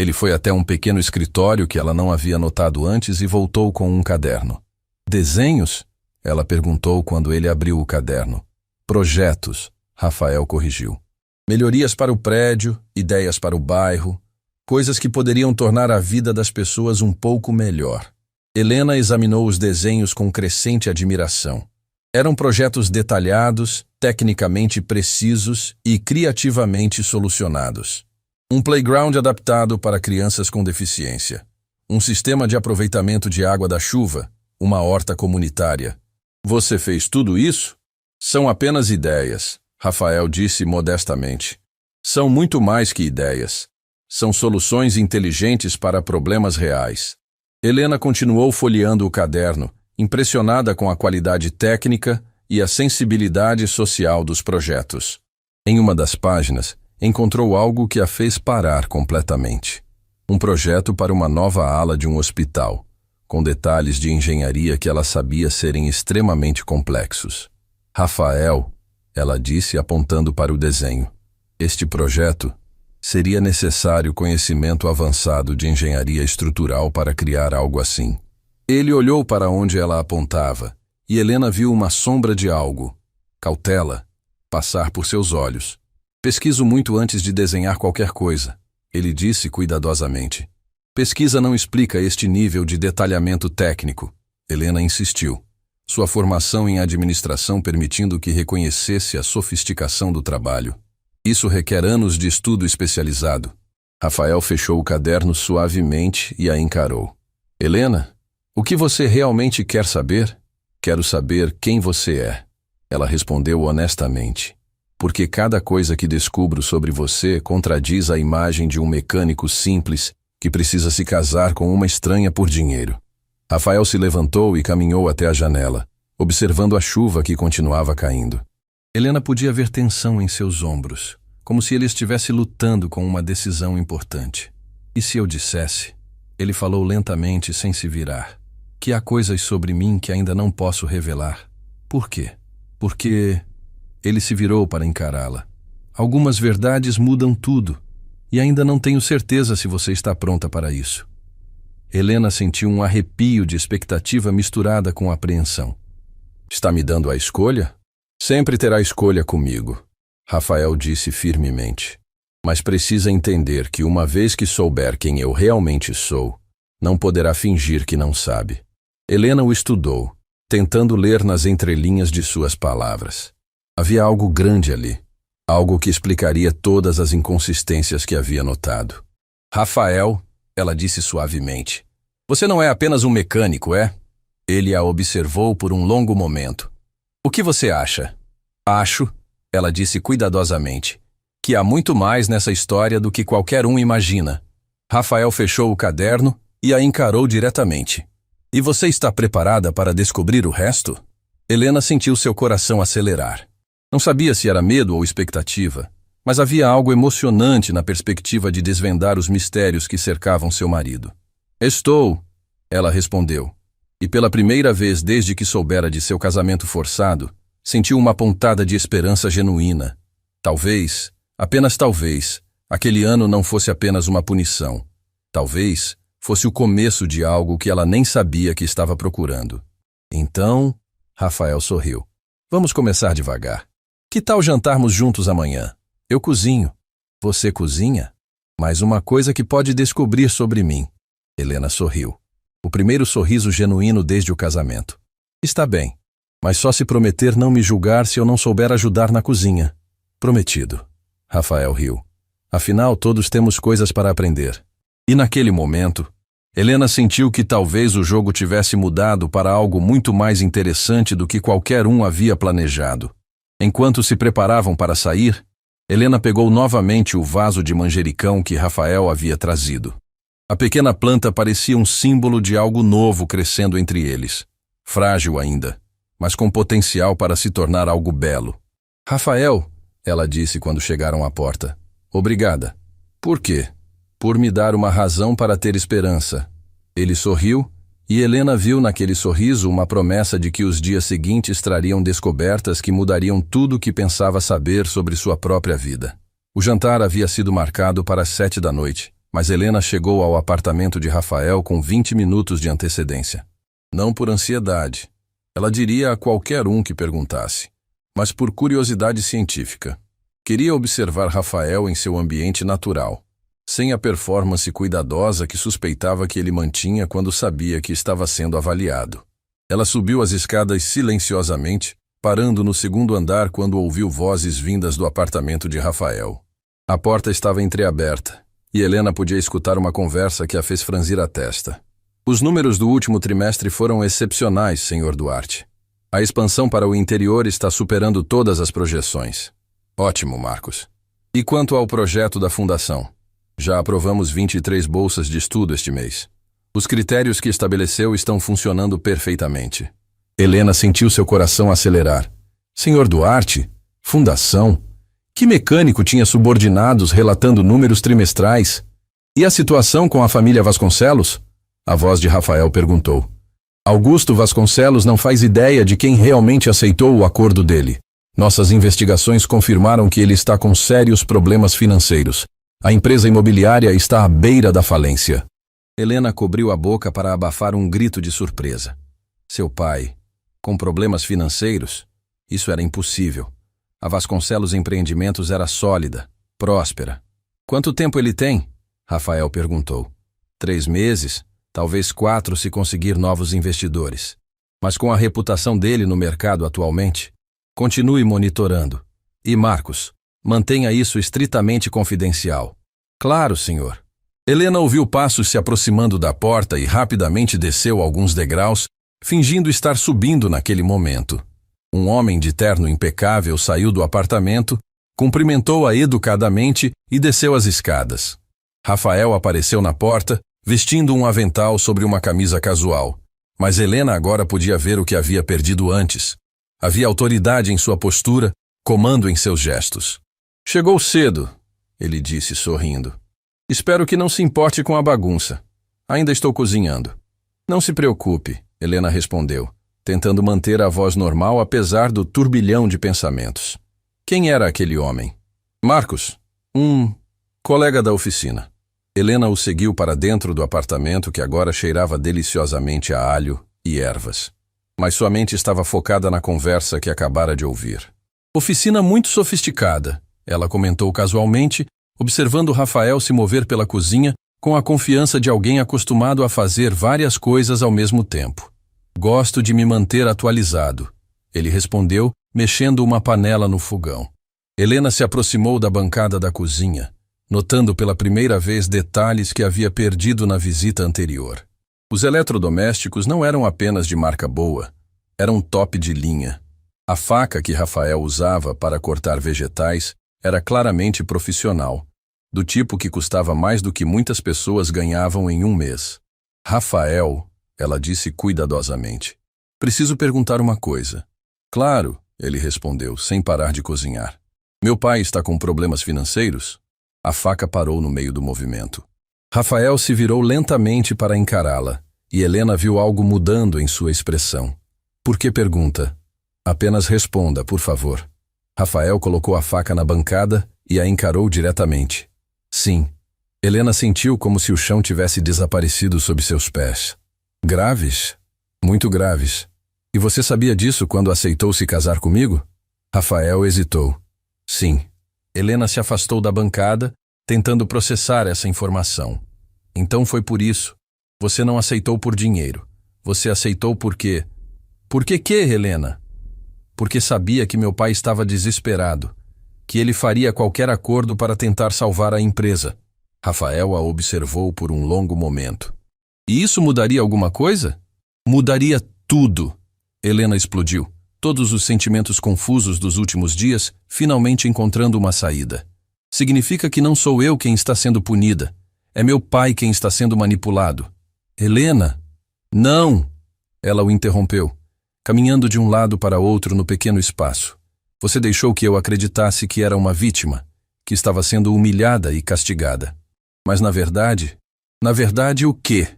Ele foi até um pequeno escritório que ela não havia notado antes e voltou com um caderno. Desenhos? Ela perguntou quando ele abriu o caderno. Projetos, Rafael corrigiu. Melhorias para o prédio, ideias para o bairro, coisas que poderiam tornar a vida das pessoas um pouco melhor. Helena examinou os desenhos com crescente admiração. Eram projetos detalhados, tecnicamente precisos e criativamente solucionados. Um playground adaptado para crianças com deficiência. Um sistema de aproveitamento de água da chuva. Uma horta comunitária. Você fez tudo isso? São apenas ideias, Rafael disse modestamente. São muito mais que ideias. São soluções inteligentes para problemas reais. Helena continuou folheando o caderno, impressionada com a qualidade técnica e a sensibilidade social dos projetos. Em uma das páginas, encontrou algo que a fez parar completamente. Um projeto para uma nova ala de um hospital, com detalhes de engenharia que ela sabia serem extremamente complexos. Rafael, ela disse apontando para o desenho. Este projeto seria necessário conhecimento avançado de engenharia estrutural para criar algo assim. Ele olhou para onde ela apontava e Helena viu uma sombra de algo, cautela, passar por seus olhos. Pesquiso muito antes de desenhar qualquer coisa, ele disse cuidadosamente. Pesquisa não explica este nível de detalhamento técnico, Helena insistiu. Sua formação em administração permitindo que reconhecesse a sofisticação do trabalho. Isso requer anos de estudo especializado. Rafael fechou o caderno suavemente e a encarou. Helena, o que você realmente quer saber? Quero saber quem você é. Ela respondeu honestamente. Porque cada coisa que descubro sobre você contradiz a imagem de um mecânico simples que precisa se casar com uma estranha por dinheiro. Rafael se levantou e caminhou até a janela, observando a chuva que continuava caindo. Helena podia ver tensão em seus ombros, como se ele estivesse lutando com uma decisão importante. E se eu dissesse? Ele falou lentamente, sem se virar. Que há coisas sobre mim que ainda não posso revelar. Por quê? Porque... Ele se virou para encará-la. Algumas verdades mudam tudo, e ainda não tenho certeza se você está pronta para isso. Helena sentiu um arrepio de expectativa misturada com apreensão. Está me dando a escolha? Sempre terá escolha comigo, Rafael disse firmemente. Mas precisa entender que uma vez que souber quem eu realmente sou, não poderá fingir que não sabe. Helena o estudou, tentando ler nas entrelinhas de suas palavras. Havia algo grande ali, algo que explicaria todas as inconsistências que havia notado. Rafael, ela disse suavemente, você não é apenas um mecânico, é? Ele a observou por um longo momento. O que você acha? Acho, ela disse cuidadosamente, que há muito mais nessa história do que qualquer um imagina. Rafael fechou o caderno e a encarou diretamente. E você está preparada para descobrir o resto? Helena sentiu seu coração acelerar. Não sabia se era medo ou expectativa, mas havia algo emocionante na perspectiva de desvendar os mistérios que cercavam seu marido. Estou, ela respondeu, e pela primeira vez desde que soubera de seu casamento forçado, sentiu uma pontada de esperança genuína. Talvez, apenas talvez, aquele ano não fosse apenas uma punição. Talvez fosse o começo de algo que ela nem sabia que estava procurando. Então, Rafael sorriu. Vamos começar devagar. Que tal jantarmos juntos amanhã? Eu cozinho. Você cozinha? Mais uma coisa que pode descobrir sobre mim. Helena sorriu. O primeiro sorriso genuíno desde o casamento. Está bem, mas só se prometer não me julgar se eu não souber ajudar na cozinha. Prometido. Rafael riu. Afinal, todos temos coisas para aprender. E naquele momento, Helena sentiu que talvez o jogo tivesse mudado para algo muito mais interessante do que qualquer um havia planejado. Enquanto se preparavam para sair, Helena pegou novamente o vaso de manjericão que Rafael havia trazido. A pequena planta parecia um símbolo de algo novo crescendo entre eles. Frágil ainda, mas com potencial para se tornar algo belo. Rafael, ela disse quando chegaram à porta. Obrigada. Por quê? Por me dar uma razão para ter esperança. Ele sorriu, e Helena viu naquele sorriso uma promessa de que os dias seguintes trariam descobertas que mudariam tudo o que pensava saber sobre sua própria vida. O jantar havia sido marcado para as 7 da noite, mas Helena chegou ao apartamento de Rafael com 20 minutos de antecedência. Não por ansiedade, ela diria a qualquer um que perguntasse, mas por curiosidade científica. Queria observar Rafael em seu ambiente natural, sem a performance cuidadosa que suspeitava que ele mantinha quando sabia que estava sendo avaliado. Ela subiu as escadas silenciosamente, parando no segundo andar quando ouviu vozes vindas do apartamento de Rafael. A porta estava entreaberta, e Helena podia escutar uma conversa que a fez franzir a testa. Os números do último trimestre foram excepcionais, Sr. Duarte. A expansão para o interior está superando todas as projeções. Ótimo, Marcos. E quanto ao projeto da fundação? Já aprovamos 23 bolsas de estudo este mês. Os critérios que estabeleceu estão funcionando perfeitamente. Helena sentiu seu coração acelerar. Sr. Duarte? Fundação? Que mecânico tinha subordinados relatando números trimestrais? E a situação com a família Vasconcelos? A voz de Rafael perguntou. Augusto Vasconcelos não faz ideia de quem realmente aceitou o acordo dele. Nossas investigações confirmaram que ele está com sérios problemas financeiros. A empresa imobiliária está à beira da falência. Helena cobriu a boca para abafar um grito de surpresa. Seu pai, com problemas financeiros? Isso era impossível. A Vasconcelos Empreendimentos era sólida, próspera. Quanto tempo ele tem? Rafael perguntou. 3 meses, talvez 4 se conseguir novos investidores. Mas com a reputação dele no mercado atualmente, continue monitorando. E Marcos, mantenha isso estritamente confidencial. Claro, senhor. Helena ouviu passos se aproximando da porta e rapidamente desceu alguns degraus, fingindo estar subindo naquele momento. Um homem de terno impecável saiu do apartamento, cumprimentou-a educadamente e desceu as escadas. Rafael apareceu na porta, vestindo um avental sobre uma camisa casual. Mas Helena agora podia ver o que havia perdido antes. Havia autoridade em sua postura, comando em seus gestos. Chegou cedo, ele disse sorrindo. Espero que não se importe com a bagunça. Ainda estou cozinhando. Não se preocupe, Helena respondeu, tentando manter a voz normal apesar do turbilhão de pensamentos. Quem era aquele homem? Marcos, um colega da oficina. Helena o seguiu para dentro do apartamento que agora cheirava deliciosamente a alho e ervas. Mas sua mente estava focada na conversa que acabara de ouvir. Oficina muito sofisticada, ela comentou casualmente, observando Rafael se mover pela cozinha com a confiança de alguém acostumado a fazer várias coisas ao mesmo tempo. Gosto de me manter atualizado, ele respondeu, mexendo uma panela no fogão. Helena se aproximou da bancada da cozinha, notando pela primeira vez detalhes que havia perdido na visita anterior. Os eletrodomésticos não eram apenas de marca boa, eram top de linha. A faca que Rafael usava para cortar vegetais era claramente profissional, do tipo que custava mais do que muitas pessoas ganhavam em um mês. Rafael, ela disse cuidadosamente, preciso perguntar uma coisa. Claro, ele respondeu, sem parar de cozinhar. Meu pai está com problemas financeiros? A faca parou no meio do movimento. Rafael se virou lentamente para encará-la, e Helena viu algo mudando em sua expressão. Por que pergunta? Apenas responda, por favor. Rafael colocou a faca na bancada e a encarou diretamente. Sim. Helena sentiu como se o chão tivesse desaparecido sob seus pés. Graves? Muito graves. E você sabia disso quando aceitou se casar comigo? Rafael hesitou. Sim. Helena se afastou da bancada, tentando processar essa informação. Então foi por isso. Você não aceitou por dinheiro. Você aceitou porque... Por que, Helena? Porque sabia que meu pai estava desesperado, que ele faria qualquer acordo para tentar salvar a empresa. Rafael a observou por um longo momento. E isso mudaria alguma coisa? Mudaria tudo. Helena explodiu, todos os sentimentos confusos dos últimos dias finalmente encontrando uma saída. Significa que não sou eu quem está sendo punida. É meu pai quem está sendo manipulado. Helena? Não! Ela o interrompeu, caminhando de um lado para outro no pequeno espaço. Você deixou que eu acreditasse que era uma vítima, que estava sendo humilhada e castigada. Mas na verdade o quê?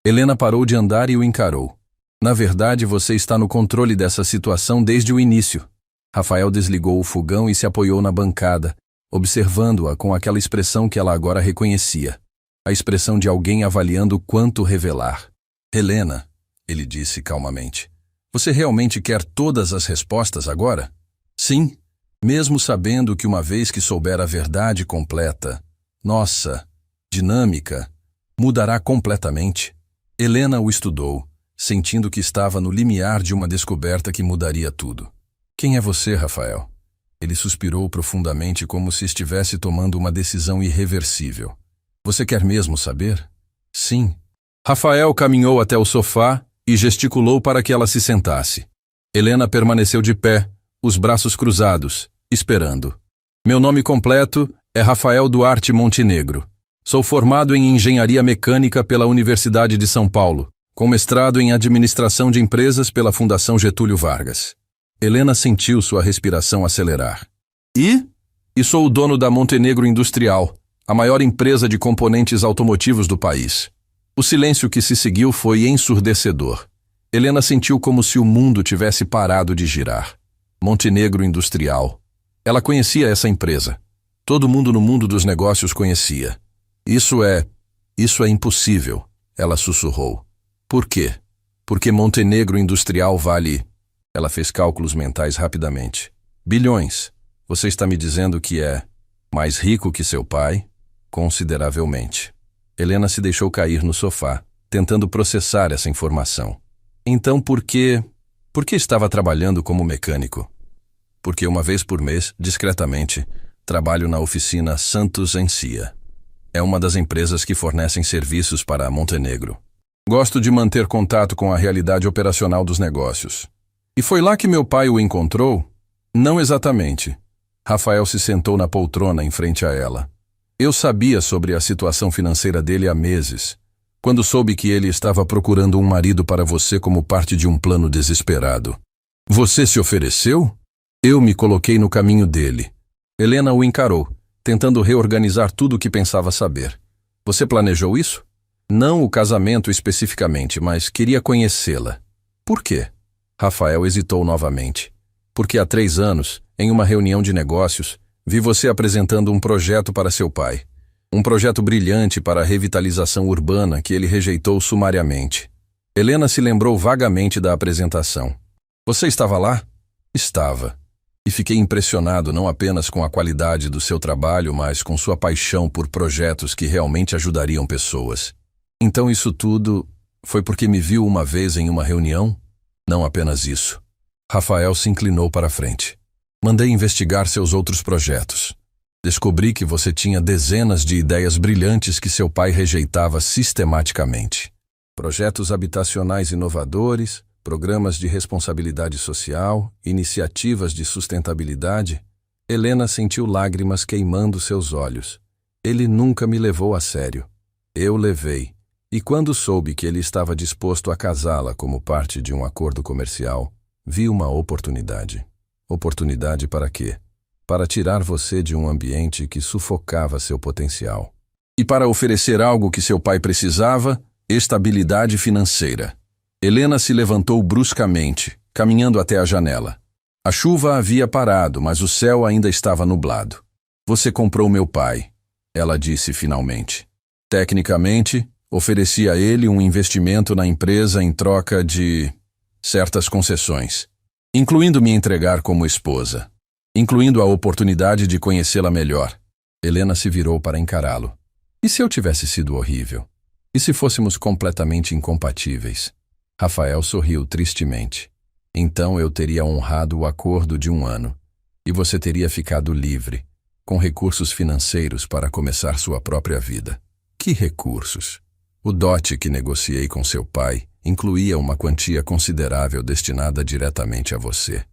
Helena parou de andar e o encarou. Na verdade, você está no controle dessa situação desde o início. Rafael desligou o fogão e se apoiou na bancada, observando-a com aquela expressão que ela agora reconhecia. a expressão de alguém avaliando quanto revelar. Helena, ele disse calmamente, você realmente quer todas as respostas agora? Sim, mesmo sabendo que uma vez que souber a verdade completa, nossa dinâmica mudará completamente. Helena o estudou, sentindo que estava no limiar de uma descoberta que mudaria tudo. Quem é você, Rafael? Ele suspirou profundamente como se estivesse tomando uma decisão irreversível. Você quer mesmo saber? Sim. Rafael caminhou até o sofá e gesticulou para que ela se sentasse. Helena permaneceu de pé, os braços cruzados, esperando. Meu nome completo é Rafael Duarte Montenegro. Sou formado em Engenharia Mecânica pela Universidade de São Paulo, com mestrado em Administração de Empresas pela Fundação Getúlio Vargas. Helena sentiu sua respiração acelerar. E sou o dono da Montenegro Industrial, a maior empresa de componentes automotivos do país. O silêncio que se seguiu foi ensurdecedor. Helena sentiu como se o mundo tivesse parado de girar. Montenegro Industrial. Ela conhecia essa empresa. Todo mundo no mundo dos negócios conhecia. Isso é impossível, ela sussurrou. Por quê? Porque Montenegro Industrial vale... Ela fez cálculos mentais rapidamente. Bilhões. Você está me dizendo que é mais rico que seu pai? Consideravelmente. Helena se deixou cair no sofá, tentando processar essa informação. Então por que estava trabalhando como mecânico? Porque uma vez por mês, discretamente, trabalho na oficina Santos Encia. É uma das empresas que fornecem serviços para a Montenegro. Gosto de manter contato com a realidade operacional dos negócios. E foi lá que meu pai o encontrou? Não exatamente. Rafael se sentou na poltrona em frente a ela. Eu sabia sobre a situação financeira dele há meses, quando soube que ele estava procurando um marido para você como parte de um plano desesperado. Você se ofereceu? Eu me coloquei no caminho dele. Helena o encarou, tentando reorganizar tudo o que pensava saber. Você planejou isso? Não o casamento especificamente, mas queria conhecê-la. Por quê? Rafael hesitou novamente. Porque há 3 anos, em uma reunião de negócios, vi você apresentando um projeto para seu pai. Um projeto brilhante para a revitalização urbana que ele rejeitou sumariamente. Helena se lembrou vagamente da apresentação. Você estava lá? Estava. E fiquei impressionado não apenas com a qualidade do seu trabalho, mas com sua paixão por projetos que realmente ajudariam pessoas. Então isso tudo foi porque me viu uma vez em uma reunião? Não apenas isso. Rafael se inclinou para a frente. Mandei investigar seus outros projetos. Descobri que você tinha dezenas de ideias brilhantes que seu pai rejeitava sistematicamente. Projetos habitacionais inovadores, programas de responsabilidade social, iniciativas de sustentabilidade. Helena sentiu lágrimas queimando seus olhos. Ele nunca me levou a sério. Eu levei. E quando soube que ele estava disposto a casá-la como parte de um acordo comercial, vi uma oportunidade. Oportunidade para quê? Para tirar você de um ambiente que sufocava seu potencial. E para oferecer algo que seu pai precisava, estabilidade financeira. Helena se levantou bruscamente, caminhando até a janela. A chuva havia parado, mas o céu ainda estava nublado. Você comprou meu pai, ela disse finalmente. Tecnicamente, ofereci a ele um investimento na empresa em troca de certas concessões, incluindo me entregar como esposa, incluindo a oportunidade de conhecê-la melhor. Helena se virou para encará-lo. E se eu tivesse sido horrível? E se fôssemos completamente incompatíveis? Rafael sorriu tristemente. Então eu teria honrado o acordo de 1 ano, e você teria ficado livre, com recursos financeiros para começar sua própria vida. Que recursos? O dote que negociei com seu pai incluía uma quantia considerável destinada diretamente a você.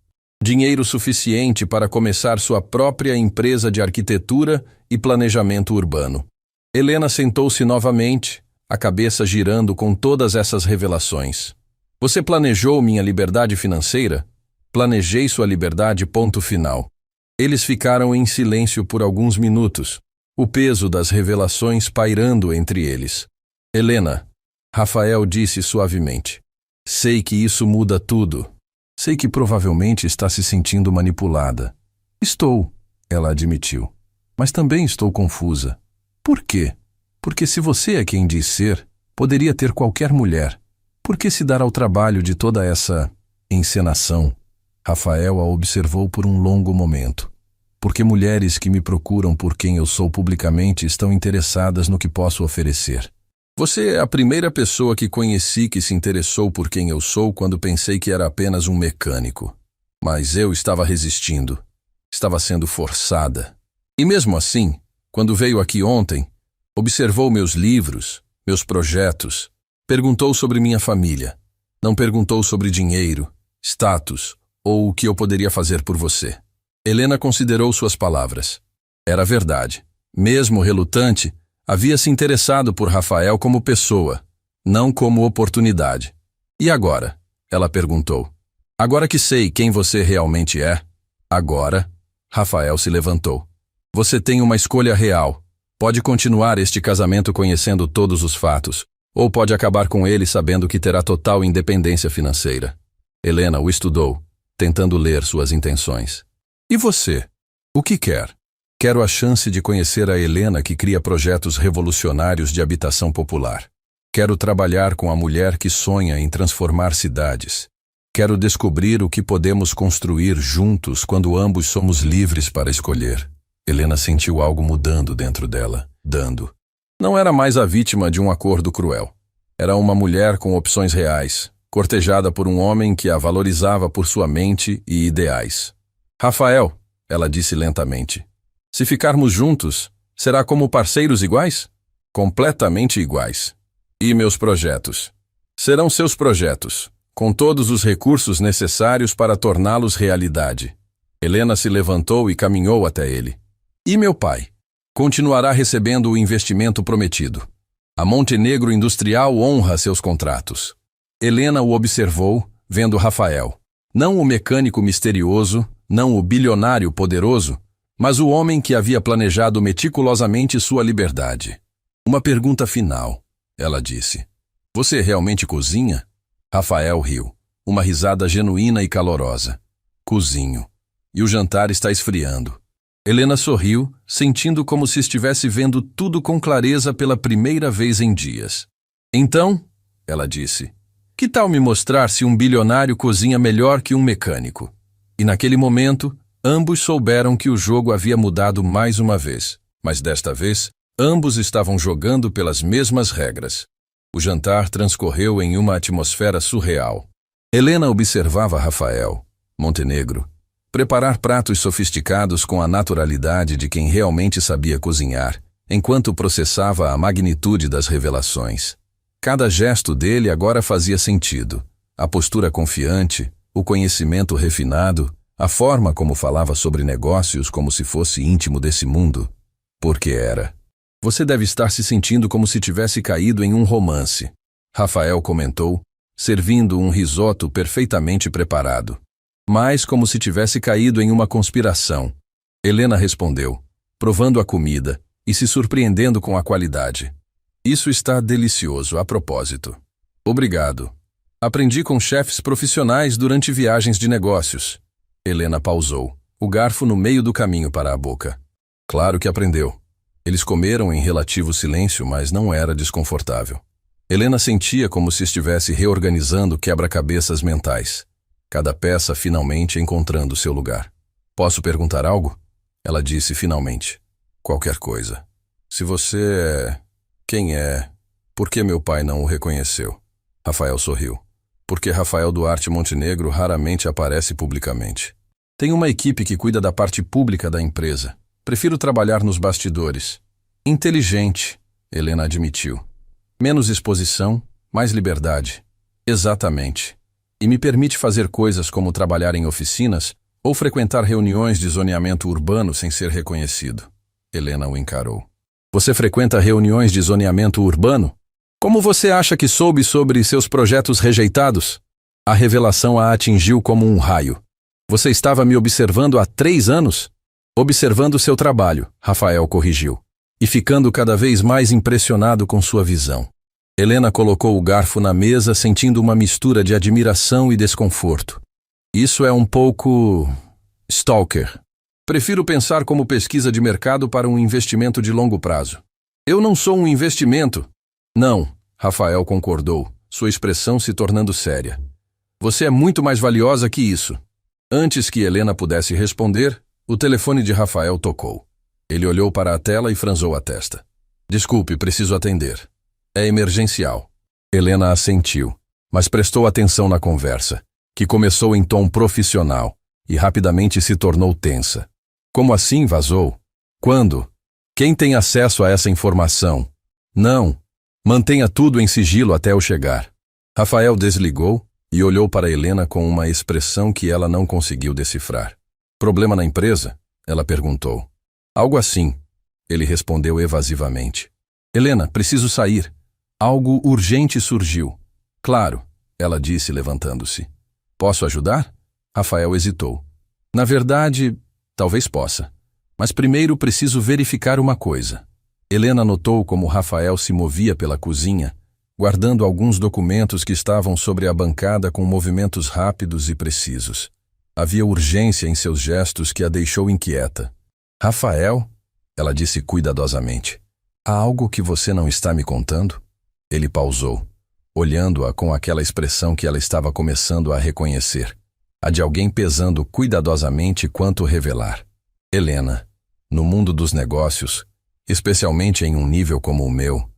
Dinheiro suficiente para começar sua própria empresa de arquitetura e planejamento urbano. Helena sentou-se novamente, a cabeça girando com todas essas revelações. Você planejou minha liberdade financeira? Planejei sua liberdade, ponto final. Eles ficaram em silêncio por alguns minutos, o peso das revelações pairando entre eles. Helena, Rafael disse suavemente, sei que isso muda tudo. Sei que provavelmente está se sentindo manipulada. Estou, ela admitiu, mas também estou confusa. Por quê? Porque se você é quem diz ser, poderia ter qualquer mulher. Por que se dar ao trabalho de toda essa encenação? Rafael a observou por um longo momento. Porque mulheres que me procuram por quem eu sou publicamente estão interessadas no que posso oferecer. Você é a primeira pessoa que conheci que se interessou por quem eu sou quando pensei que era apenas um mecânico. Mas eu estava resistindo. Estava sendo forçada. E mesmo assim, quando veio aqui ontem, observou meus livros, meus projetos, perguntou sobre minha família. Não perguntou sobre dinheiro, status ou o que eu poderia fazer por você. Helena considerou suas palavras. Era verdade. Mesmo relutante, havia se interessado por Rafael como pessoa, não como oportunidade. E agora? Ela perguntou. Agora que sei quem você realmente é, agora, Rafael se levantou. Você tem uma escolha real. Pode continuar este casamento conhecendo todos os fatos, ou pode acabar com ele sabendo que terá total independência financeira. Helena o estudou, tentando ler suas intenções. E você? O que quer? Quero a chance de conhecer a Helena que cria projetos revolucionários de habitação popular. Quero trabalhar com a mulher que sonha em transformar cidades. Quero descobrir o que podemos construir juntos quando ambos somos livres para escolher. Helena sentiu algo mudando dentro dela, dando. Não era mais a vítima de um acordo cruel. Era uma mulher com opções reais, cortejada por um homem que a valorizava por sua mente e ideais. Rafael, ela disse lentamente, se ficarmos juntos, será como parceiros iguais? Completamente iguais. E meus projetos? Serão seus projetos, com todos os recursos necessários para torná-los realidade. Helena se levantou e caminhou até ele. E meu pai? Continuará recebendo o investimento prometido. A Montenegro Industrial honra seus contratos. Helena o observou, vendo Rafael. Não o mecânico misterioso, não o bilionário poderoso, mas o homem que havia planejado meticulosamente sua liberdade. Uma pergunta final, ela disse. Você realmente cozinha? Rafael riu, uma risada genuína e calorosa. Cozinho. E o jantar está esfriando. Helena sorriu, sentindo como se estivesse vendo tudo com clareza pela primeira vez em dias. Então, ela disse, que tal me mostrar se um bilionário cozinha melhor que um mecânico? E naquele momento, ambos souberam que o jogo havia mudado mais uma vez, mas desta vez, ambos estavam jogando pelas mesmas regras. O jantar transcorreu em uma atmosfera surreal. Helena observava Rafael, Montenegro, preparar pratos sofisticados com a naturalidade de quem realmente sabia cozinhar, enquanto processava a magnitude das revelações. Cada gesto dele agora fazia sentido. A postura confiante, o conhecimento refinado, a forma como falava sobre negócios como se fosse íntimo desse mundo. Porque era. Você deve estar se sentindo como se tivesse caído em um romance, Rafael comentou, servindo um risoto perfeitamente preparado. Mais como se tivesse caído em uma conspiração. Helena respondeu, provando a comida e se surpreendendo com a qualidade. Isso está delicioso, a propósito. Obrigado. Aprendi com chefes profissionais durante viagens de negócios. Helena pausou, o garfo no meio do caminho para a boca. Claro que aprendeu. Eles comeram em relativo silêncio, mas não era desconfortável. Helena sentia como se estivesse reorganizando quebra-cabeças mentais. Cada peça finalmente encontrando seu lugar. Posso perguntar algo? Ela disse finalmente. Qualquer coisa. Se você é... Quem é? Por que meu pai não o reconheceu? Rafael sorriu. Porque Rafael Duarte Montenegro raramente aparece publicamente. Tem uma equipe que cuida da parte pública da empresa. Prefiro trabalhar nos bastidores. Inteligente, Helena admitiu. Menos exposição, mais liberdade. Exatamente. E me permite fazer coisas como trabalhar em oficinas ou frequentar reuniões de zoneamento urbano sem ser reconhecido. Helena o encarou. Você frequenta reuniões de zoneamento urbano? Como você acha que soube sobre seus projetos rejeitados? A revelação a atingiu como um raio. Você estava me observando há 3 anos? Observando seu trabalho, Rafael corrigiu, e ficando cada vez mais impressionado com sua visão. Helena colocou o garfo na mesa, sentindo uma mistura de admiração e desconforto. Isso é um pouco... stalker. Prefiro pensar como pesquisa de mercado para um investimento de longo prazo. Eu não sou um investimento. Não, Rafael concordou, sua expressão se tornando séria. Você é muito mais valiosa que isso. Antes que Helena pudesse responder, o telefone de Rafael tocou. Ele olhou para a tela e franzou a testa. Desculpe, preciso atender. É emergencial. Helena assentiu, mas prestou atenção na conversa, que começou em tom profissional e rapidamente se tornou tensa. Como assim vazou? Quando? Quem tem acesso a essa informação? Não. Mantenha tudo em sigilo até eu chegar. Rafael desligou e olhou para Helena com uma expressão que ela não conseguiu decifrar. Problema na empresa? Ela perguntou. Algo assim. Ele respondeu evasivamente. Helena, preciso sair. Algo urgente surgiu. Claro, ela disse levantando-se. Posso ajudar? Rafael hesitou. Na verdade, talvez possa. Mas primeiro preciso verificar uma coisa. Helena notou como Rafael se movia pela cozinha, guardando alguns documentos que estavam sobre a bancada com movimentos rápidos e precisos. Havia urgência em seus gestos que a deixou inquieta. Rafael, ela disse cuidadosamente, há algo que você não está me contando? Ele pausou, olhando-a com aquela expressão que ela estava começando a reconhecer, a de alguém pesando cuidadosamente quanto revelar. Helena, no mundo dos negócios, especialmente em um nível como o meu,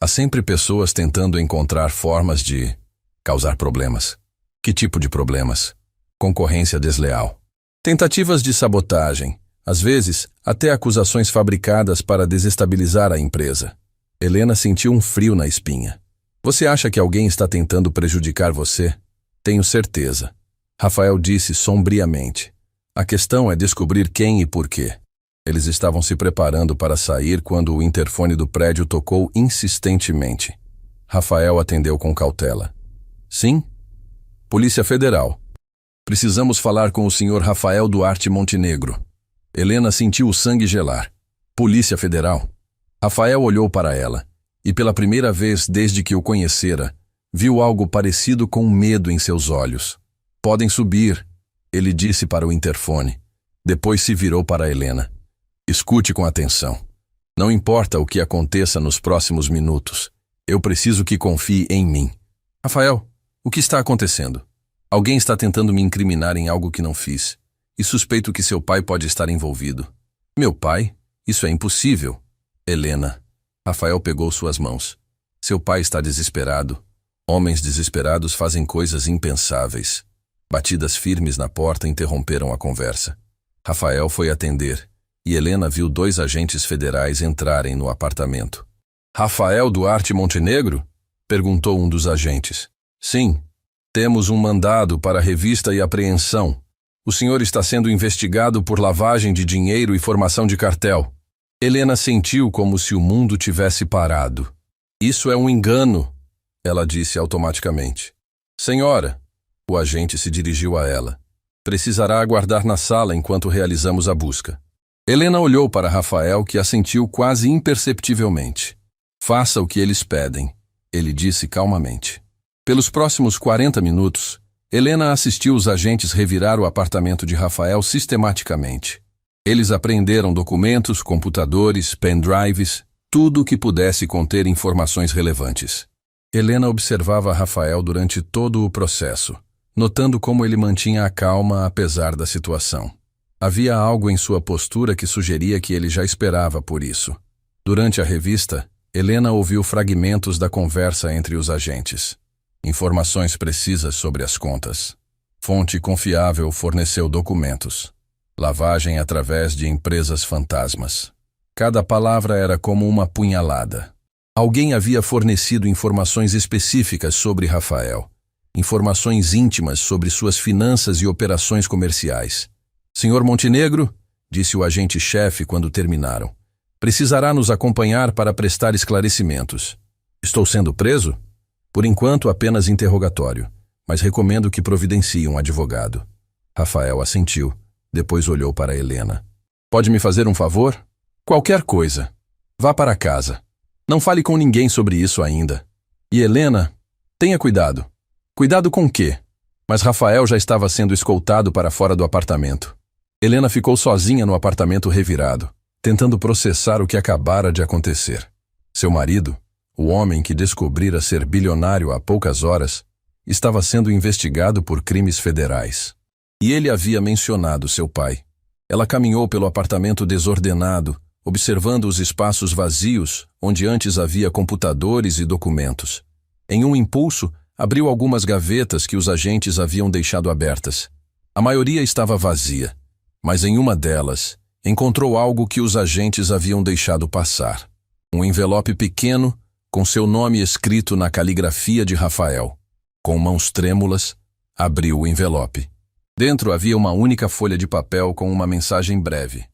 há sempre pessoas tentando encontrar formas de causar problemas. Que tipo de problemas? Concorrência desleal. Tentativas de sabotagem, às vezes até acusações fabricadas para desestabilizar a empresa. Helena sentiu um frio na espinha. Você acha que alguém está tentando prejudicar você? Tenho certeza. Rafael disse sombriamente. A questão é descobrir quem e por quê. Eles estavam se preparando para sair quando o interfone do prédio tocou insistentemente. Rafael atendeu com cautela. Sim? Polícia Federal. Precisamos falar com o senhor Rafael Duarte Montenegro. Helena sentiu o sangue gelar. Polícia Federal. Rafael olhou para ela, e pela primeira vez desde que o conhecera, viu algo parecido com medo em seus olhos. Podem subir, ele disse para o interfone. Depois se virou para Helena. Escute com atenção. Não importa o que aconteça nos próximos minutos, eu preciso que confie em mim. Rafael, o que está acontecendo? Alguém está tentando me incriminar em algo que não fiz, e suspeito que seu pai pode estar envolvido. Meu pai? Isso é impossível. Helena. Rafael pegou suas mãos. Seu pai está desesperado. Homens desesperados fazem coisas impensáveis. Batidas firmes na porta interromperam a conversa. Rafael foi atender, e Helena viu 2 agentes federais entrarem no apartamento. Rafael Duarte Montenegro? Perguntou um dos agentes. Sim. Temos um mandado para revista e apreensão. O senhor está sendo investigado por lavagem de dinheiro e formação de cartel. Helena sentiu como se o mundo tivesse parado. Isso é um engano, ela disse automaticamente. Senhora, o agente se dirigiu a ela. Precisará aguardar na sala enquanto realizamos a busca. Helena olhou para Rafael, que assentiu quase imperceptivelmente. Faça o que eles pedem, ele disse calmamente. Pelos próximos 40 minutos, Helena assistiu os agentes revirar o apartamento de Rafael sistematicamente. Eles apreenderam documentos, computadores, pendrives, tudo o que pudesse conter informações relevantes. Helena observava Rafael durante todo o processo, notando como ele mantinha a calma apesar da situação. Havia algo em sua postura que sugeria que ele já esperava por isso. Durante a revista, Helena ouviu fragmentos da conversa entre os agentes. Informações precisas sobre as contas. Fonte confiável forneceu documentos. Lavagem através de empresas fantasmas. Cada palavra era como uma punhalada. Alguém havia fornecido informações específicas sobre Rafael. Informações íntimas sobre suas finanças e operações comerciais. Senhor Montenegro, disse o agente-chefe quando terminaram, precisará nos acompanhar para prestar esclarecimentos. Estou sendo preso? Por enquanto apenas interrogatório, mas recomendo que providencie um advogado. Rafael assentiu. Depois olhou para Helena. Pode me fazer um favor? Qualquer coisa. Vá para casa. Não fale com ninguém sobre isso ainda. E Helena, tenha cuidado. Cuidado com o quê? Mas Rafael já estava sendo escoltado para fora do apartamento. Helena ficou sozinha no apartamento revirado, tentando processar o que acabara de acontecer. Seu marido, o homem que descobrira ser bilionário há poucas horas, estava sendo investigado por crimes federais. E ele havia mencionado seu pai. Ela caminhou pelo apartamento desordenado, observando os espaços vazios onde antes havia computadores e documentos. Em um impulso, abriu algumas gavetas que os agentes haviam deixado abertas. A maioria estava vazia, mas em uma delas encontrou algo que os agentes haviam deixado passar. Um envelope pequeno com seu nome escrito na caligrafia de Rafael. Com mãos trêmulas, abriu o envelope. Dentro havia uma única folha de papel com uma mensagem breve.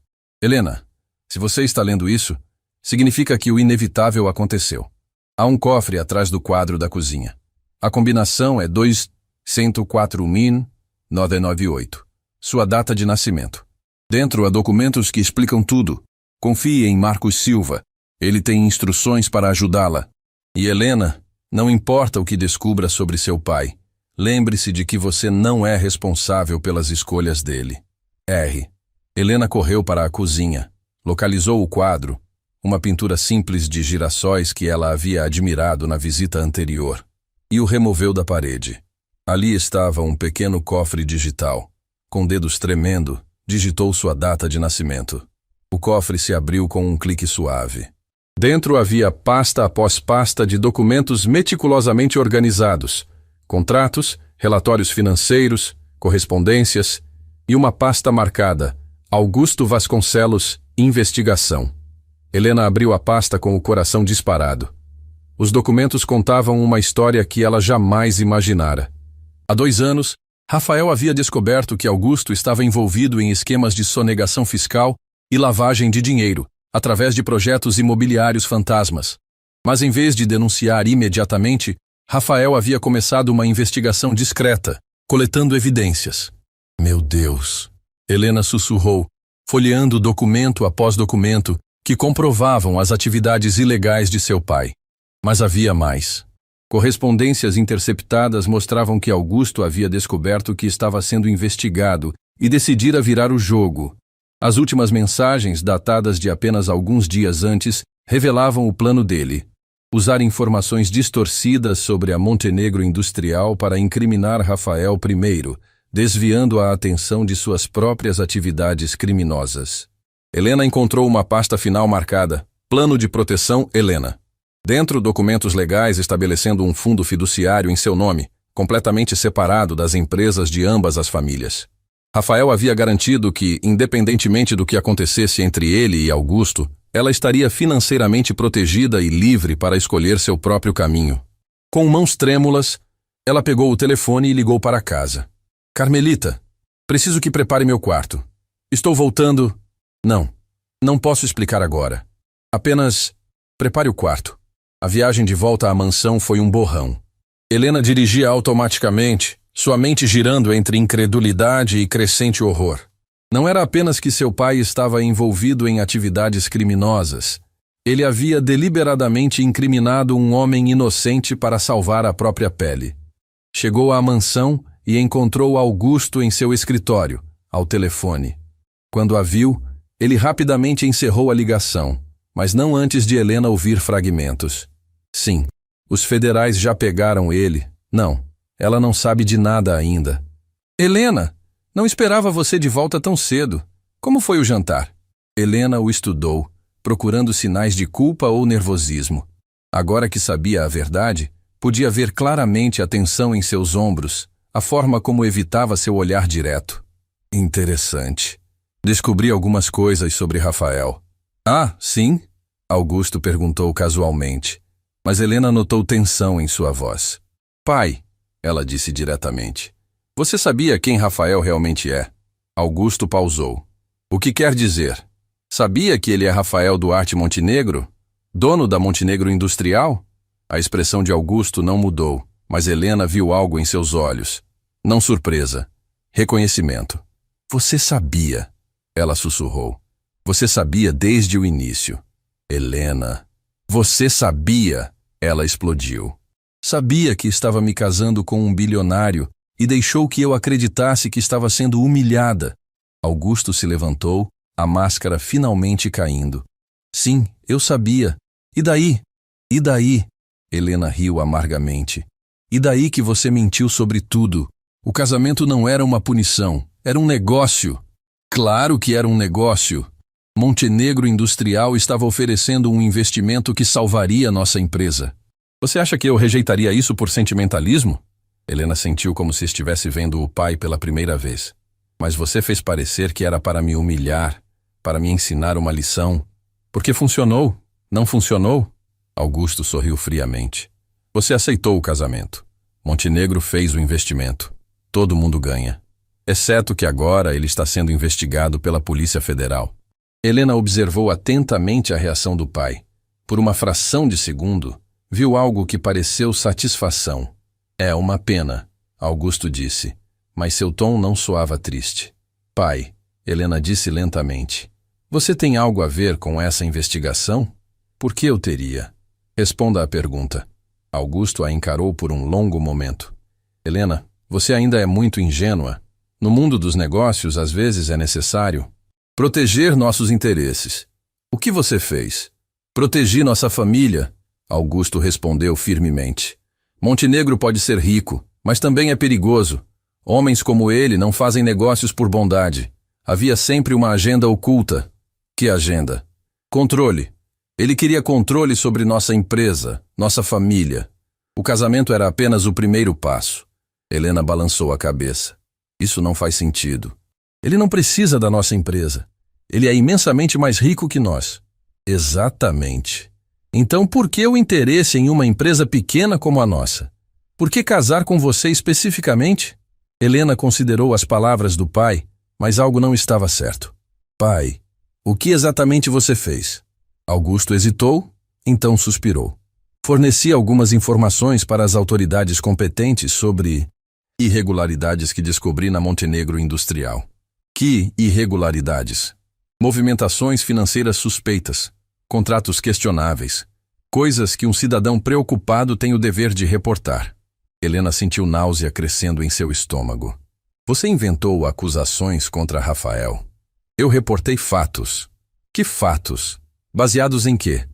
Helena, se você está lendo isso, significa que o inevitável aconteceu. Há um cofre atrás do quadro da cozinha. A combinação é 204.998. Sua data de nascimento. Dentro há documentos que explicam tudo. Confie em Marcos Silva. Ele tem instruções para ajudá-la. E Helena, não importa o que descubra sobre seu pai, lembre-se de que você não é responsável pelas escolhas dele. R. Helena correu para a cozinha, localizou o quadro, uma pintura simples de girassóis que ela havia admirado na visita anterior, e o removeu da parede. Ali estava um pequeno cofre digital. Com dedos tremendo, digitou sua data de nascimento. O cofre se abriu com um clique suave. Dentro havia pasta após pasta de documentos meticulosamente organizados, contratos, relatórios financeiros, correspondências e uma pasta marcada Augusto Vasconcelos, investigação. Helena abriu a pasta com o coração disparado. Os documentos contavam uma história que ela jamais imaginara. Há 2 anos, Rafael havia descoberto que Augusto estava envolvido em esquemas de sonegação fiscal e lavagem de dinheiro, através de projetos imobiliários fantasmas. Mas em vez de denunciar imediatamente, Rafael havia começado uma investigação discreta, coletando evidências. Meu Deus! Helena sussurrou, folheando documento após documento que comprovavam as atividades ilegais de seu pai. Mas havia mais. Correspondências interceptadas mostravam que Augusto havia descoberto que estava sendo investigado e decidira virar o jogo. As últimas mensagens, datadas de apenas alguns dias antes, revelavam o plano dele: usar informações distorcidas sobre a Montenegro Industrial para incriminar Rafael primeiro, desviando a atenção de suas próprias atividades criminosas. Helena encontrou uma pasta final marcada: Plano de Proteção Helena. Dentro, documentos legais estabelecendo um fundo fiduciário em seu nome, completamente separado das empresas de ambas as famílias. Rafael havia garantido que, independentemente do que acontecesse entre ele e Augusto, ela estaria financeiramente protegida e livre para escolher seu próprio caminho. Com mãos trêmulas, ela pegou o telefone e ligou para casa. Carmelita, preciso que prepare meu quarto. Estou voltando... Não posso explicar agora. Apenas prepare o quarto. A viagem de volta à mansão foi um borrão. Helena dirigia automaticamente, sua mente girando entre incredulidade e crescente horror. Não era apenas que seu pai estava envolvido em atividades criminosas. Ele havia deliberadamente incriminado um homem inocente para salvar a própria pele. Chegou à mansão e encontrou Augusto em seu escritório, ao telefone. Quando a viu, ele rapidamente encerrou a ligação, mas não antes de Helena ouvir fragmentos. Sim, os federais já pegaram ele. Não, ela não sabe de nada ainda. Helena, não esperava você de volta tão cedo. Como foi o jantar? Helena o estudou, procurando sinais de culpa ou nervosismo. Agora que sabia a verdade, podia ver claramente a tensão em seus ombros, a forma como evitava seu olhar direto. Interessante. Descobri algumas coisas sobre Rafael. Ah, sim? Augusto perguntou casualmente, mas Helena notou tensão em sua voz. Pai, ela disse diretamente. Você sabia quem Rafael realmente é? Augusto pausou. O que quer dizer? Sabia que ele é Rafael Duarte Montenegro? Dono da Montenegro Industrial? A expressão de Augusto não mudou, mas Helena viu algo em seus olhos. Não surpresa. Reconhecimento. Você sabia, ela sussurrou. Você sabia desde o início. Helena. Você sabia, ela explodiu. Sabia que estava me casando com um bilionário e deixou que eu acreditasse que estava sendo humilhada. Augusto se levantou, a máscara finalmente caindo. Sim, eu sabia. E daí? E daí? Helena riu amargamente. E daí que você mentiu sobre tudo? O casamento não era uma punição, era um negócio. Claro que era um negócio. Montenegro Industrial estava oferecendo um investimento que salvaria nossa empresa. Você acha que eu rejeitaria isso por sentimentalismo? Helena sentiu como se estivesse vendo o pai pela primeira vez. Mas você fez parecer que era para me humilhar, para me ensinar uma lição. Porque funcionou, não funcionou? Augusto sorriu friamente. Você aceitou o casamento. Montenegro fez o investimento. Todo mundo ganha. Exceto que agora ele está sendo investigado pela Polícia Federal. Helena observou atentamente a reação do pai. Por uma fração de segundo, viu algo que pareceu satisfação. É uma pena, Augusto disse, mas seu tom não soava triste. Pai, Helena disse lentamente, você tem algo a ver com essa investigação? Por que eu teria? Responda à pergunta. Augusto a encarou por um longo momento. Helena, você ainda é muito ingênua. No mundo dos negócios, às vezes é necessário proteger nossos interesses. O que você fez? Protegi nossa família, Augusto respondeu firmemente. Montenegro pode ser rico, mas também é perigoso. Homens como ele não fazem negócios por bondade. Havia sempre uma agenda oculta. Que agenda? Controle. Ele queria controle sobre nossa empresa, nossa família. O casamento era apenas o primeiro passo. Helena balançou a cabeça. Isso não faz sentido. Ele não precisa da nossa empresa. Ele é imensamente mais rico que nós. Exatamente. Então por que o interesse em uma empresa pequena como a nossa? Por que casar com você especificamente? Helena considerou as palavras do pai, mas algo não estava certo. Pai, o que exatamente você fez? Augusto hesitou, então suspirou. Forneci algumas informações para as autoridades competentes sobre irregularidades que descobri na Montenegro Industrial. Que irregularidades? Movimentações financeiras suspeitas, contratos questionáveis, coisas que um cidadão preocupado tem o dever de reportar. Helena sentiu náusea crescendo em seu estômago. Você inventou acusações contra Rafael. Eu reportei fatos. Que fatos? Baseados em quê?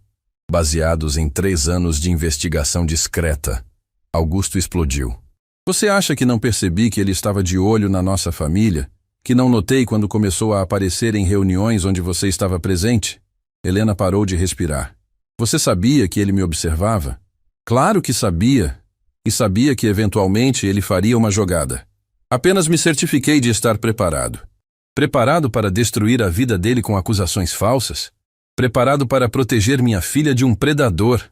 Baseados em 3 anos de investigação discreta. Augusto explodiu. Você acha que não percebi que ele estava de olho na nossa família? Que não notei quando começou a aparecer em reuniões onde você estava presente? Helena parou de respirar. Você sabia que ele me observava? Claro que sabia. E sabia que eventualmente ele faria uma jogada. Apenas me certifiquei de estar preparado. Preparado para destruir a vida dele com acusações falsas? Preparado para proteger minha filha de um predador?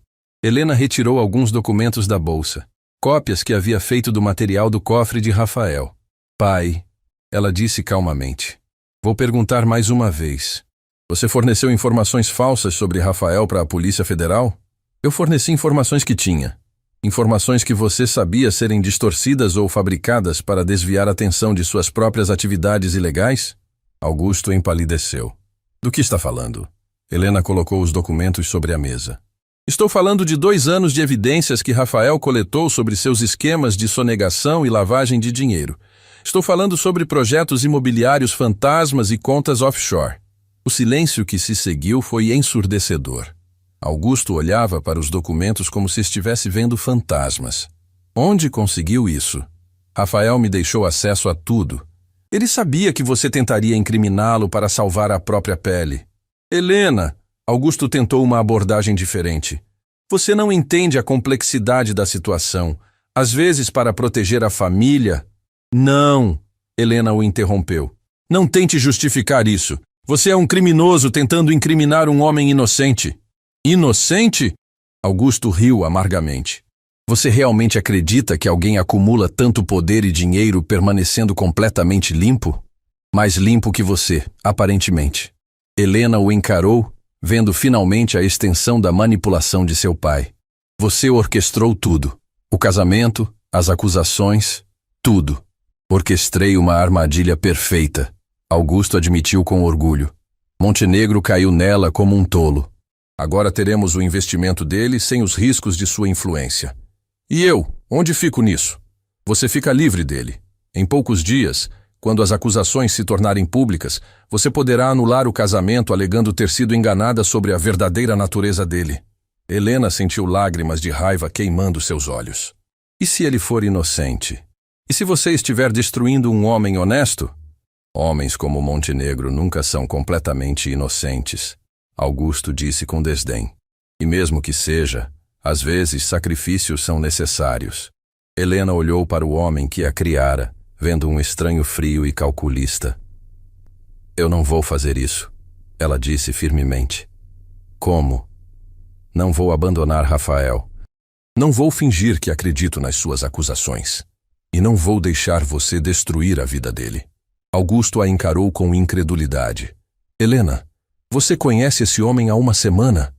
Helena retirou alguns documentos da bolsa. Cópias que havia feito do material do cofre de Rafael. Pai, ela disse calmamente. Vou perguntar mais uma vez. Você forneceu informações falsas sobre Rafael para a Polícia Federal? Eu forneci informações que tinha. Informações que você sabia serem distorcidas ou fabricadas para desviar a atenção de suas próprias atividades ilegais? Augusto empalideceu. Do que está falando? Helena colocou os documentos sobre a mesa. Estou falando de 2 anos de evidências que Rafael coletou sobre seus esquemas de sonegação e lavagem de dinheiro. Estou falando sobre projetos imobiliários fantasmas e contas offshore. O silêncio que se seguiu foi ensurdecedor. Augusto olhava para os documentos como se estivesse vendo fantasmas. Onde conseguiu isso? Rafael me deixou acesso a tudo. Ele sabia que você tentaria incriminá-lo para salvar a própria pele. Helena, Augusto tentou uma abordagem diferente. Você não entende a complexidade da situação. Às vezes, para proteger a família... Não, Helena o interrompeu. Não tente justificar isso. Você é um criminoso tentando incriminar um homem inocente. Inocente? Augusto riu amargamente. Você realmente acredita que alguém acumula tanto poder e dinheiro permanecendo completamente limpo? Mais limpo que você, aparentemente. Helena o encarou, vendo finalmente a extensão da manipulação de seu pai. Você orquestrou tudo. O casamento, as acusações, tudo. Orquestrei uma armadilha perfeita. Augusto admitiu com orgulho. Montenegro caiu nela como um tolo. Agora teremos o investimento dele sem os riscos de sua influência. E eu, onde fico nisso? Você fica livre dele. Em poucos dias, quando as acusações se tornarem públicas, você poderá anular o casamento alegando ter sido enganada sobre a verdadeira natureza dele. Helena sentiu lágrimas de raiva queimando seus olhos. E se ele for inocente? E se você estiver destruindo um homem honesto? Homens como Montenegro nunca são completamente inocentes, Augusto disse com desdém. E mesmo que seja, às vezes sacrifícios são necessários. Helena olhou para o homem que a criara, vendo um estranho frio e calculista. Eu não vou fazer isso, ela disse firmemente. Como? Não vou abandonar Rafael. Não vou fingir que acredito nas suas acusações. E não vou deixar você destruir a vida dele. Augusto a encarou com incredulidade. Helena, você conhece esse homem há uma semana?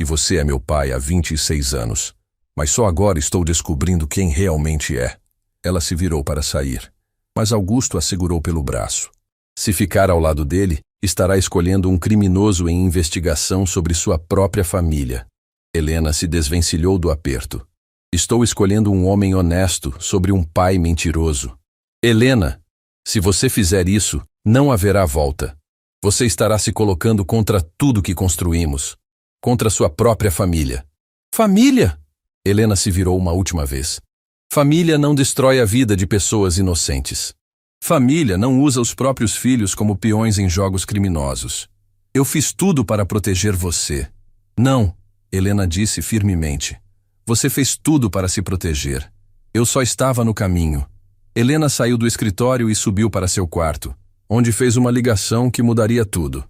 E você é meu pai há 26 anos. Mas só agora estou descobrindo quem realmente é. Ela se virou para sair, mas Augusto a segurou pelo braço. Se ficar ao lado dele, estará escolhendo um criminoso em investigação sobre sua própria família. Helena se desvencilhou do aperto. Estou escolhendo um homem honesto sobre um pai mentiroso. Helena, se você fizer isso, não haverá volta. Você estará se colocando contra tudo que construímos. Contra sua própria família. Família? Helena se virou uma última vez. Família não destrói a vida de pessoas inocentes. Família não usa os próprios filhos como peões em jogos criminosos. Eu fiz tudo para proteger você. Não, Helena disse firmemente. Você fez tudo para se proteger. Eu só estava no caminho. Helena saiu do escritório e subiu para seu quarto, onde fez uma ligação que mudaria tudo.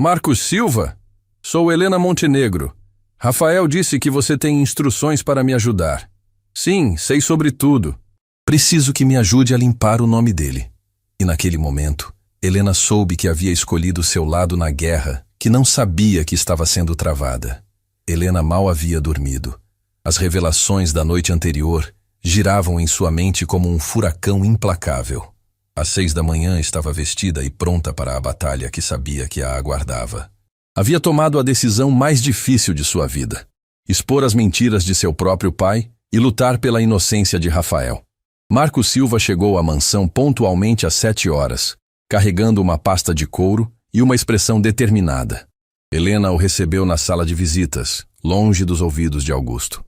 Marcos Silva? Sou Helena Montenegro. Rafael disse que você tem instruções para me ajudar. Sim, sei sobre tudo. Preciso que me ajude a limpar o nome dele. E naquele momento, Helena soube que havia escolhido seu lado na guerra, que não sabia que estava sendo travada. Helena mal havia dormido. As revelações da noite anterior giravam em sua mente como um furacão implacável. Às 6 da manhã estava vestida e pronta para a batalha que sabia que a aguardava. Havia tomado a decisão mais difícil de sua vida: expor as mentiras de seu próprio pai e lutar pela inocência de Rafael. Marcos Silva chegou à mansão pontualmente às 7 horas, carregando uma pasta de couro e uma expressão determinada. Helena o recebeu na sala de visitas, longe dos ouvidos de Augusto.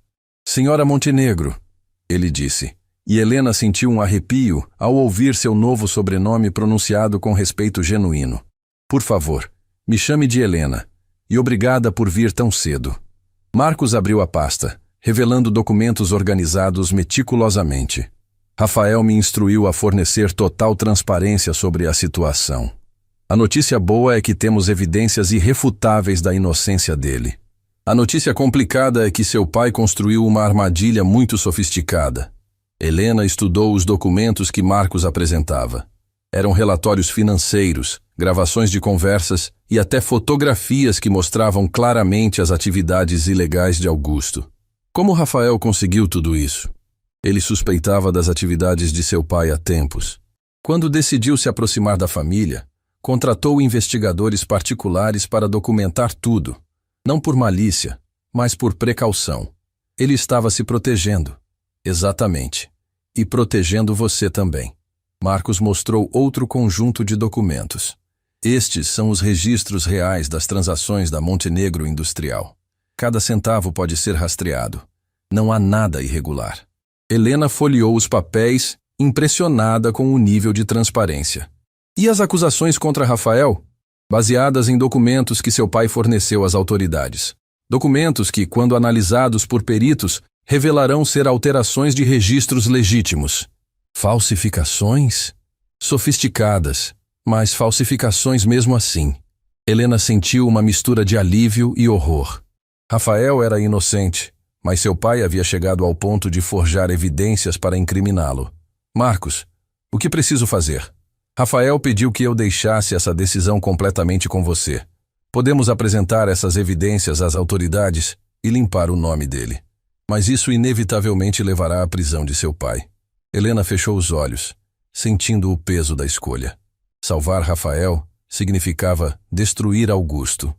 Senhora Montenegro, ele disse, e Helena sentiu um arrepio ao ouvir seu novo sobrenome pronunciado com respeito genuíno. Por favor, me chame de Helena, e obrigada por vir tão cedo. Marcos abriu a pasta, revelando documentos organizados meticulosamente. Rafael me instruiu a fornecer total transparência sobre a situação. A notícia boa é que temos evidências irrefutáveis da inocência dele. A notícia complicada é que seu pai construiu uma armadilha muito sofisticada. Helena estudou os documentos que Marcos apresentava. Eram relatórios financeiros, gravações de conversas e até fotografias que mostravam claramente as atividades ilegais de Augusto. Como Rafael conseguiu tudo isso? Ele suspeitava das atividades de seu pai há tempos. Quando decidiu se aproximar da família, contratou investigadores particulares para documentar tudo, não por malícia, mas por precaução. Ele estava se protegendo. Exatamente. E protegendo você também. Marcos mostrou outro conjunto de documentos. Estes são os registros reais das transações da Montenegro Industrial. Cada centavo pode ser rastreado. Não há nada irregular. Helena folheou os papéis, impressionada com o nível de transparência. E as acusações contra Rafael? Baseadas em documentos que seu pai forneceu às autoridades. Documentos que, quando analisados por peritos, revelarão ser alterações de registros legítimos. Falsificações? Sofisticadas, mas falsificações mesmo assim. Helena sentiu uma mistura de alívio e horror. Rafael era inocente, mas seu pai havia chegado ao ponto de forjar evidências para incriminá-lo. Marcos, o que preciso fazer? Rafael pediu que eu deixasse essa decisão completamente com você. Podemos apresentar essas evidências às autoridades e limpar o nome dele. Mas isso inevitavelmente levará à prisão de seu pai. Helena fechou os olhos, sentindo o peso da escolha. Salvar Rafael significava destruir Augusto.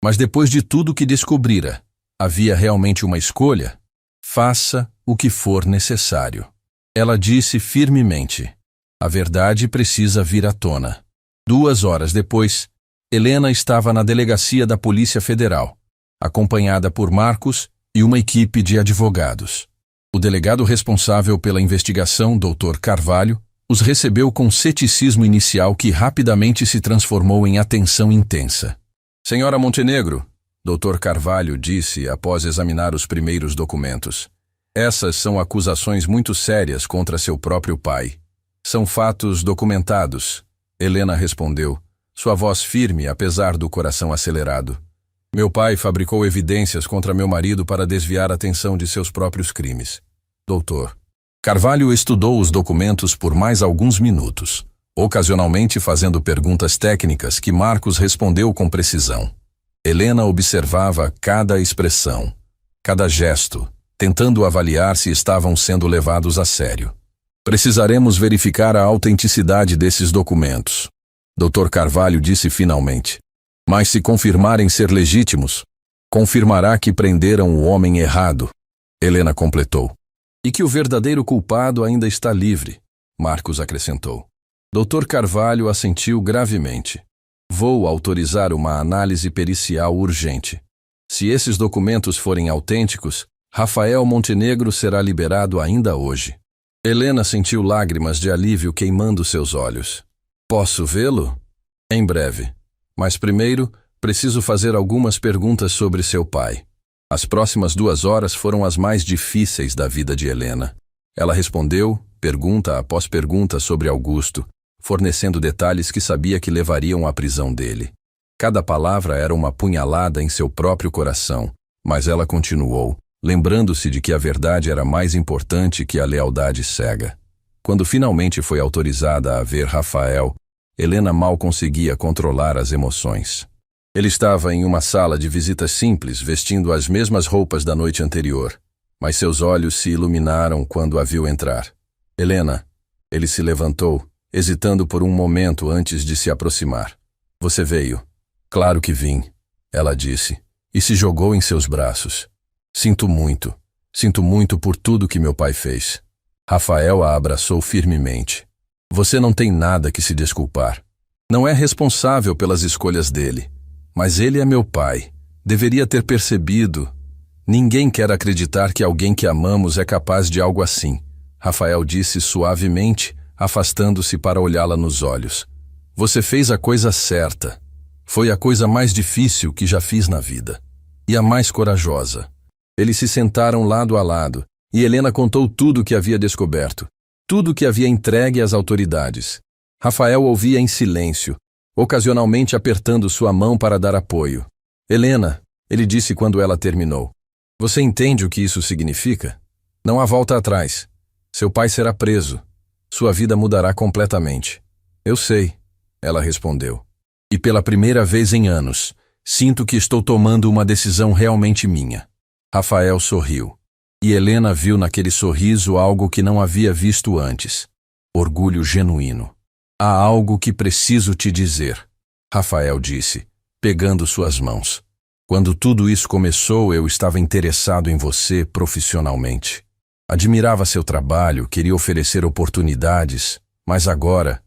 Mas depois de tudo que descobrira, havia realmente uma escolha? Faça o que for necessário. Ela disse firmemente. A verdade precisa vir à tona. 2 horas depois, Helena estava na delegacia da Polícia Federal, acompanhada por Marcos e uma equipe de advogados. O delegado responsável pela investigação, Dr. Carvalho, os recebeu com ceticismo inicial que rapidamente se transformou em atenção intensa. Senhora Montenegro, Dr. Carvalho disse após examinar os primeiros documentos. Essas são acusações muito sérias contra seu próprio pai. São fatos documentados. Helena respondeu, sua voz firme apesar do coração acelerado. Meu pai fabricou evidências contra meu marido para desviar a atenção de seus próprios crimes. Doutor. Carvalho estudou os documentos por mais alguns minutos, ocasionalmente fazendo perguntas técnicas que Marcos respondeu com precisão. Helena observava cada expressão, cada gesto, tentando avaliar se estavam sendo levados a sério. Precisaremos verificar a autenticidade desses documentos, Dr. Carvalho disse finalmente. Mas se confirmarem ser legítimos, confirmará que prenderam o homem errado, Helena completou. E que o verdadeiro culpado ainda está livre, Marcos acrescentou. Dr. Carvalho assentiu gravemente. Vou autorizar uma análise pericial urgente. Se esses documentos forem autênticos, Rafael Montenegro será liberado ainda hoje. Helena sentiu lágrimas de alívio queimando seus olhos. Posso vê-lo? Em breve. Mas primeiro, preciso fazer algumas perguntas sobre seu pai. As próximas 2 horas foram as mais difíceis da vida de Helena. Ela respondeu, pergunta após pergunta sobre Augusto, fornecendo detalhes que sabia que levariam à prisão dele. Cada palavra era uma punhalada em seu próprio coração, mas ela continuou, lembrando-se de que a verdade era mais importante que a lealdade cega. Quando finalmente foi autorizada a ver Rafael, Helena mal conseguia controlar as emoções. Ele estava em uma sala de visitas simples, vestindo as mesmas roupas da noite anterior, mas seus olhos se iluminaram quando a viu entrar. Helena, ele se levantou, hesitando por um momento antes de se aproximar. Você veio. Claro que vim, ela disse, e se jogou em seus braços. Sinto muito por tudo que meu pai fez. Rafael a abraçou firmemente. Você não tem nada que se desculpar. Não é responsável pelas escolhas dele. Mas ele é meu pai. Deveria ter percebido. Ninguém quer acreditar que alguém que amamos é capaz de algo assim, Rafael disse suavemente, afastando-se para olhá-la nos olhos. Você fez a coisa certa. Foi a coisa mais difícil que já fiz na vida. E a mais corajosa. Eles se sentaram lado a lado, e Helena contou tudo o que havia descoberto, tudo o que havia entregue às autoridades. Rafael ouvia em silêncio, ocasionalmente apertando sua mão para dar apoio. Helena, ele disse quando ela terminou. Você entende o que isso significa? Não há volta atrás. Seu pai será preso. Sua vida mudará completamente. Eu sei, ela respondeu. E pela primeira vez em anos, sinto que estou tomando uma decisão realmente minha. Rafael sorriu. E Helena viu naquele sorriso algo que não havia visto antes. Orgulho genuíno. Há algo que preciso te dizer, Rafael disse, pegando suas mãos. Quando tudo isso começou, eu estava interessado em você profissionalmente. Admirava seu trabalho, queria oferecer oportunidades, mas agora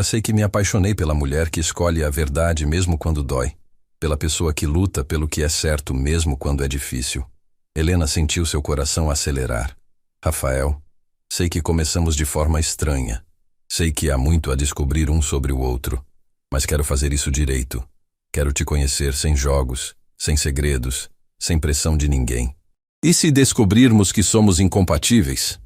sei que me apaixonei pela mulher que escolhe a verdade mesmo quando dói, pela pessoa que luta pelo que é certo mesmo quando é difícil. Helena sentiu seu coração acelerar. Rafael, sei que começamos de forma estranha. Sei que há muito a descobrir um sobre o outro, mas quero fazer isso direito. Quero te conhecer sem jogos, sem segredos, sem pressão de ninguém. E se descobrirmos que somos incompatíveis?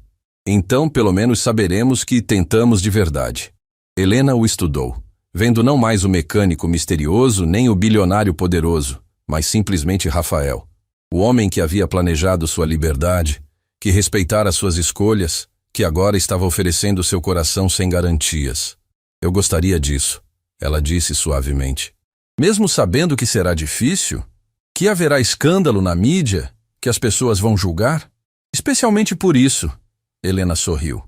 Então, pelo menos saberemos que tentamos de verdade. Helena o estudou, vendo não mais o mecânico misterioso nem o bilionário poderoso, mas simplesmente Rafael. O homem que havia planejado sua liberdade, que respeitara suas escolhas, que agora estava oferecendo seu coração sem garantias. Eu gostaria disso, ela disse suavemente. Mesmo sabendo que será difícil, que haverá escândalo na mídia, que as pessoas vão julgar? Especialmente por isso, Helena sorriu.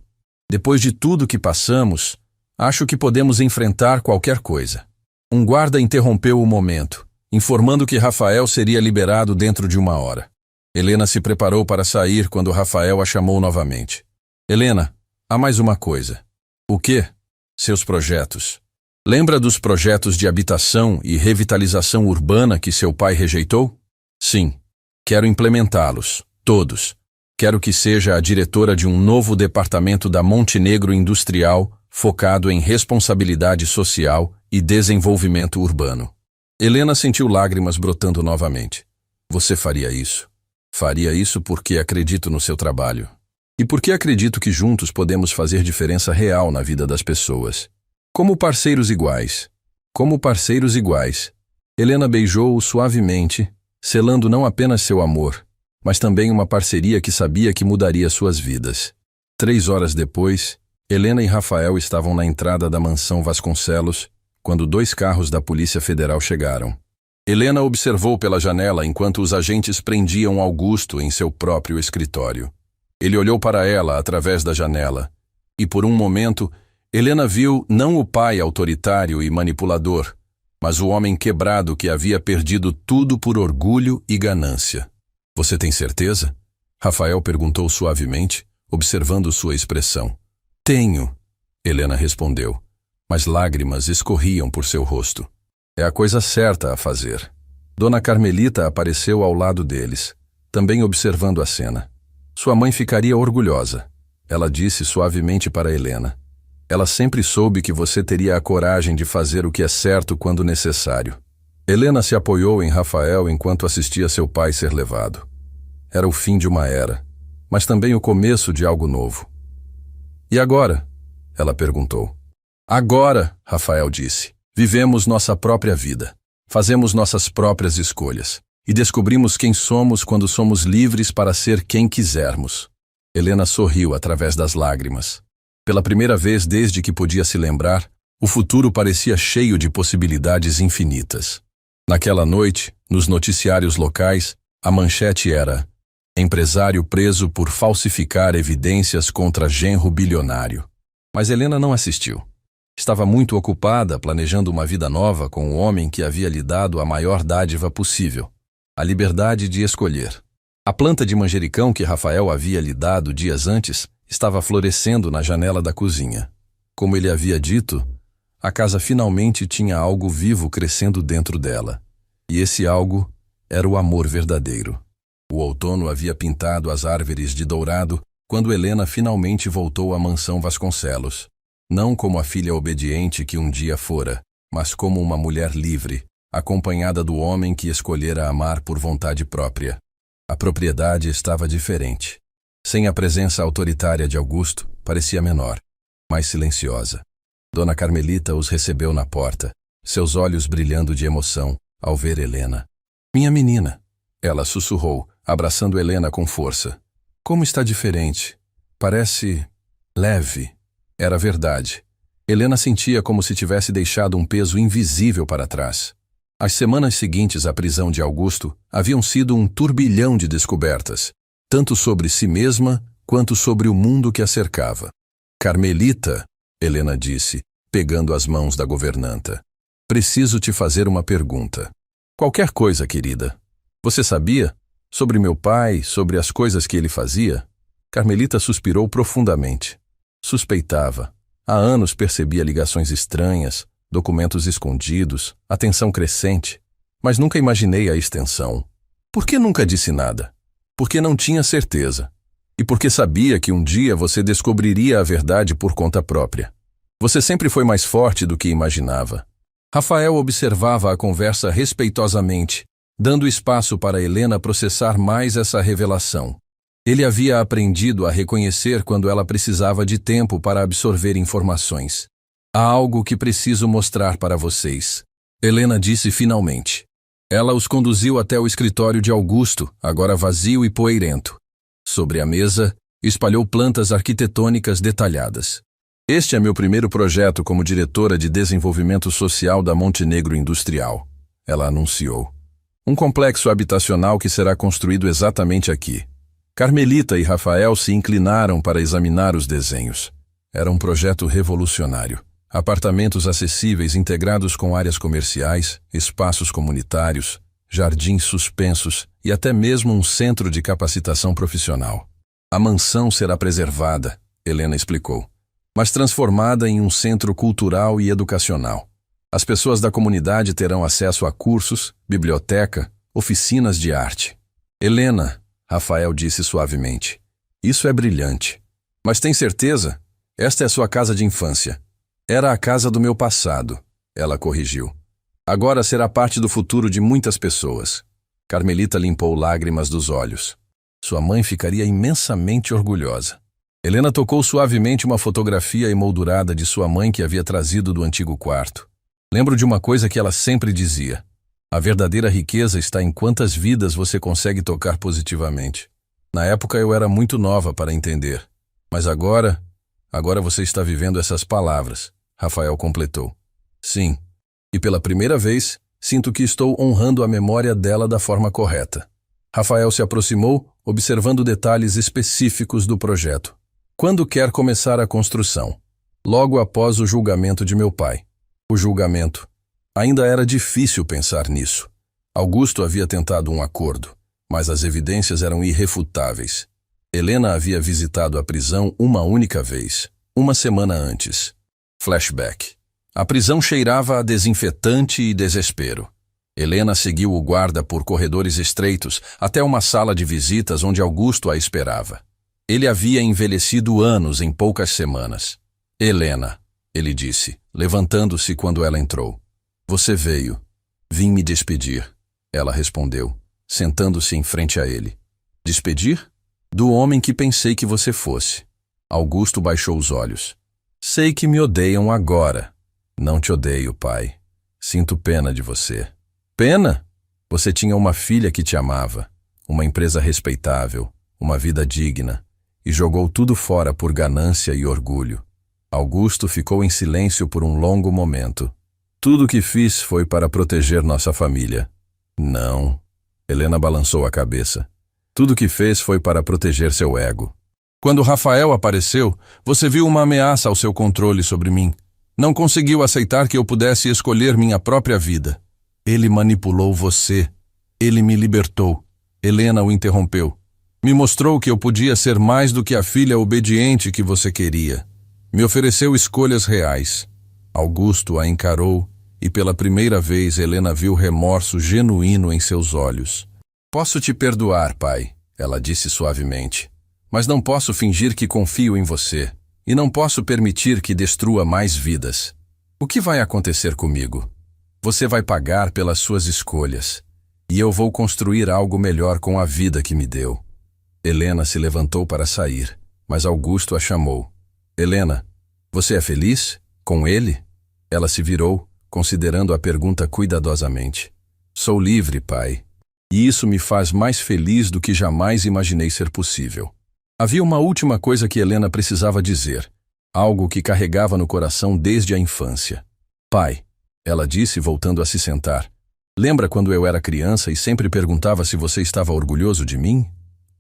Depois de tudo que passamos, acho que podemos enfrentar qualquer coisa. Um guarda interrompeu o momento, informando que Rafael seria liberado dentro de 1 hora. Helena se preparou para sair quando Rafael a chamou novamente. Helena, há mais uma coisa. O quê? Seus projetos. Lembra dos projetos de habitação e revitalização urbana que seu pai rejeitou? Sim, Quero implementá-los, todos. Quero que seja a diretora de um novo departamento da Montenegro Industrial focado em responsabilidade social e desenvolvimento urbano. Helena sentiu lágrimas brotando novamente. Você faria isso? Faria isso porque acredito no seu trabalho. E porque acredito que juntos podemos fazer diferença real na vida das pessoas. Como parceiros iguais. Como parceiros iguais. Helena beijou-o suavemente, selando não apenas seu amor, mas também uma parceria que sabia que mudaria suas vidas. 3 horas depois, Helena e Rafael estavam na entrada da mansão Vasconcelos, quando 2 carros da Polícia Federal chegaram. Helena observou pela janela enquanto os agentes prendiam Augusto em seu próprio escritório. Ele olhou para ela através da janela, e por um momento, Helena viu não o pai autoritário e manipulador, mas o homem quebrado que havia perdido tudo por orgulho e ganância. Você tem certeza? Rafael perguntou suavemente, observando sua expressão. Tenho, Helena respondeu, mas lágrimas escorriam por seu rosto. É a coisa certa a fazer. Dona Carmelita apareceu ao lado deles, também observando a cena. Sua mãe ficaria orgulhosa. Ela disse suavemente para Helena. Ela sempre soube que você teria a coragem de fazer o que é certo quando necessário. Helena se apoiou em Rafael enquanto assistia seu pai ser levado. Era o fim de uma era, mas também o começo de algo novo. E agora? Ela perguntou. Agora, Rafael disse, vivemos nossa própria vida, fazemos nossas próprias escolhas e descobrimos quem somos quando somos livres para ser quem quisermos. Helena sorriu através das lágrimas. Pela primeira vez desde que podia se lembrar, o futuro parecia cheio de possibilidades infinitas. Naquela noite, nos noticiários locais, a manchete era: empresário preso por falsificar evidências contra genro bilionário. Mas Helena não assistiu. Estava muito ocupada planejando uma vida nova com o homem que havia lhe dado a maior dádiva possível, a liberdade de escolher. A planta de manjericão que Rafael havia lhe dado dias antes estava florescendo na janela da cozinha. Como ele havia dito, a casa finalmente tinha algo vivo crescendo dentro dela. E esse algo era o amor verdadeiro. O outono havia pintado as árvores de dourado quando Helena finalmente voltou à mansão Vasconcelos. Não como a filha obediente que um dia fora, mas como uma mulher livre, acompanhada do homem que escolhera amar por vontade própria. A propriedade estava diferente. Sem a presença autoritária de Augusto, parecia menor, mais silenciosa. Dona Carmelita os recebeu na porta, seus olhos brilhando de emoção ao ver Helena. Minha menina, ela sussurrou, abraçando Helena com força. Como está diferente. Parece leve. Era verdade. Helena sentia como se tivesse deixado um peso invisível para trás. As semanas seguintes à prisão de Augusto haviam sido um turbilhão de descobertas, tanto sobre si mesma quanto sobre o mundo que a cercava. Carmelita, Helena disse, pegando as mãos da governanta. Preciso te fazer uma pergunta. Qualquer coisa, querida. Você sabia? Sobre meu pai, sobre as coisas que ele fazia? Carmelita suspirou profundamente. Suspeitava. Há anos percebia ligações estranhas, documentos escondidos, atenção crescente, mas nunca imaginei a extensão. Por que nunca disse nada? Porque não tinha certeza. E porque sabia que um dia você descobriria a verdade por conta própria. Você sempre foi mais forte do que imaginava. Rafael observava a conversa respeitosamente, dando espaço para Helena processar mais essa revelação. Ele havia aprendido a reconhecer quando ela precisava de tempo para absorver informações. Há algo que preciso mostrar para vocês, Helena disse finalmente. Ela os conduziu até o escritório de Augusto, agora vazio e poeirento. Sobre a mesa, espalhou plantas arquitetônicas detalhadas. Este é meu primeiro projeto como diretora de desenvolvimento social da Montenegro Industrial, ela anunciou. Um complexo habitacional que será construído exatamente aqui. Carmelita e Rafael se inclinaram para examinar os desenhos. Era um projeto revolucionário. Apartamentos acessíveis integrados com áreas comerciais, espaços comunitários, jardins suspensos e até mesmo um centro de capacitação profissional. A mansão será preservada, Helena explicou, mas transformada em um centro cultural e educacional. As pessoas da comunidade terão acesso a cursos, biblioteca, oficinas de arte. Helena, Rafael disse suavemente, isso é brilhante. Mas tem certeza? Esta é sua casa de infância. Era a casa do meu passado, ela corrigiu. Agora será parte do futuro de muitas pessoas. Carmelita limpou lágrimas dos olhos. Sua mãe ficaria imensamente orgulhosa. Helena tocou suavemente uma fotografia emoldurada de sua mãe que havia trazido do antigo quarto. Lembro de uma coisa que ela sempre dizia. A verdadeira riqueza está em quantas vidas você consegue tocar positivamente. Na época eu era muito nova para entender. Mas agora você está vivendo essas palavras, Rafael completou. Sim, e pela primeira vez, sinto que estou honrando a memória dela da forma correta. Rafael se aproximou, observando detalhes específicos do projeto. Quando quer começar a construção? Logo após o julgamento de meu pai. O julgamento. Ainda era difícil pensar nisso. Augusto havia tentado um acordo, mas as evidências eram irrefutáveis. Helena havia visitado a prisão uma única vez, uma semana antes. Flashback. A prisão cheirava a desinfetante e desespero. Helena seguiu o guarda por corredores estreitos até uma sala de visitas onde Augusto a esperava. Ele havia envelhecido anos em poucas semanas. Helena, ele disse, levantando-se quando ela entrou. Você veio. Vim me despedir. Ela respondeu, sentando-se em frente a ele. Despedir? Do homem que pensei que você fosse. Augusto baixou os olhos. Sei que me odeiam agora. Não te odeio, pai. Sinto pena de você. Pena? Você tinha uma filha que te amava, uma empresa respeitável, uma vida digna, e jogou tudo fora por ganância e orgulho. Augusto ficou em silêncio por um longo momento. Tudo o que fiz foi para proteger nossa família. Não. Helena balançou a cabeça. Tudo o que fez foi para proteger seu ego. Quando Rafael apareceu, você viu uma ameaça ao seu controle sobre mim. Não conseguiu aceitar que eu pudesse escolher minha própria vida. Ele manipulou você. Ele me libertou. Helena o interrompeu. Me mostrou que eu podia ser mais do que a filha obediente que você queria. Me ofereceu escolhas reais. Augusto a encarou e pela primeira vez Helena viu remorso genuíno em seus olhos. Posso te perdoar, pai, ela disse suavemente. Mas não posso fingir que confio em você. E não posso permitir que destrua mais vidas. O que vai acontecer comigo? Você vai pagar pelas suas escolhas. E eu vou construir algo melhor com a vida que me deu. Helena se levantou para sair, mas Augusto a chamou. Helena, você é feliz? Com ele? Ela se virou, considerando a pergunta cuidadosamente. Sou livre, pai. E isso me faz mais feliz do que jamais imaginei ser possível. Havia uma última coisa que Helena precisava dizer, algo que carregava no coração desde a infância. Pai, ela disse voltando a se sentar, lembra quando eu era criança e sempre perguntava se você estava orgulhoso de mim?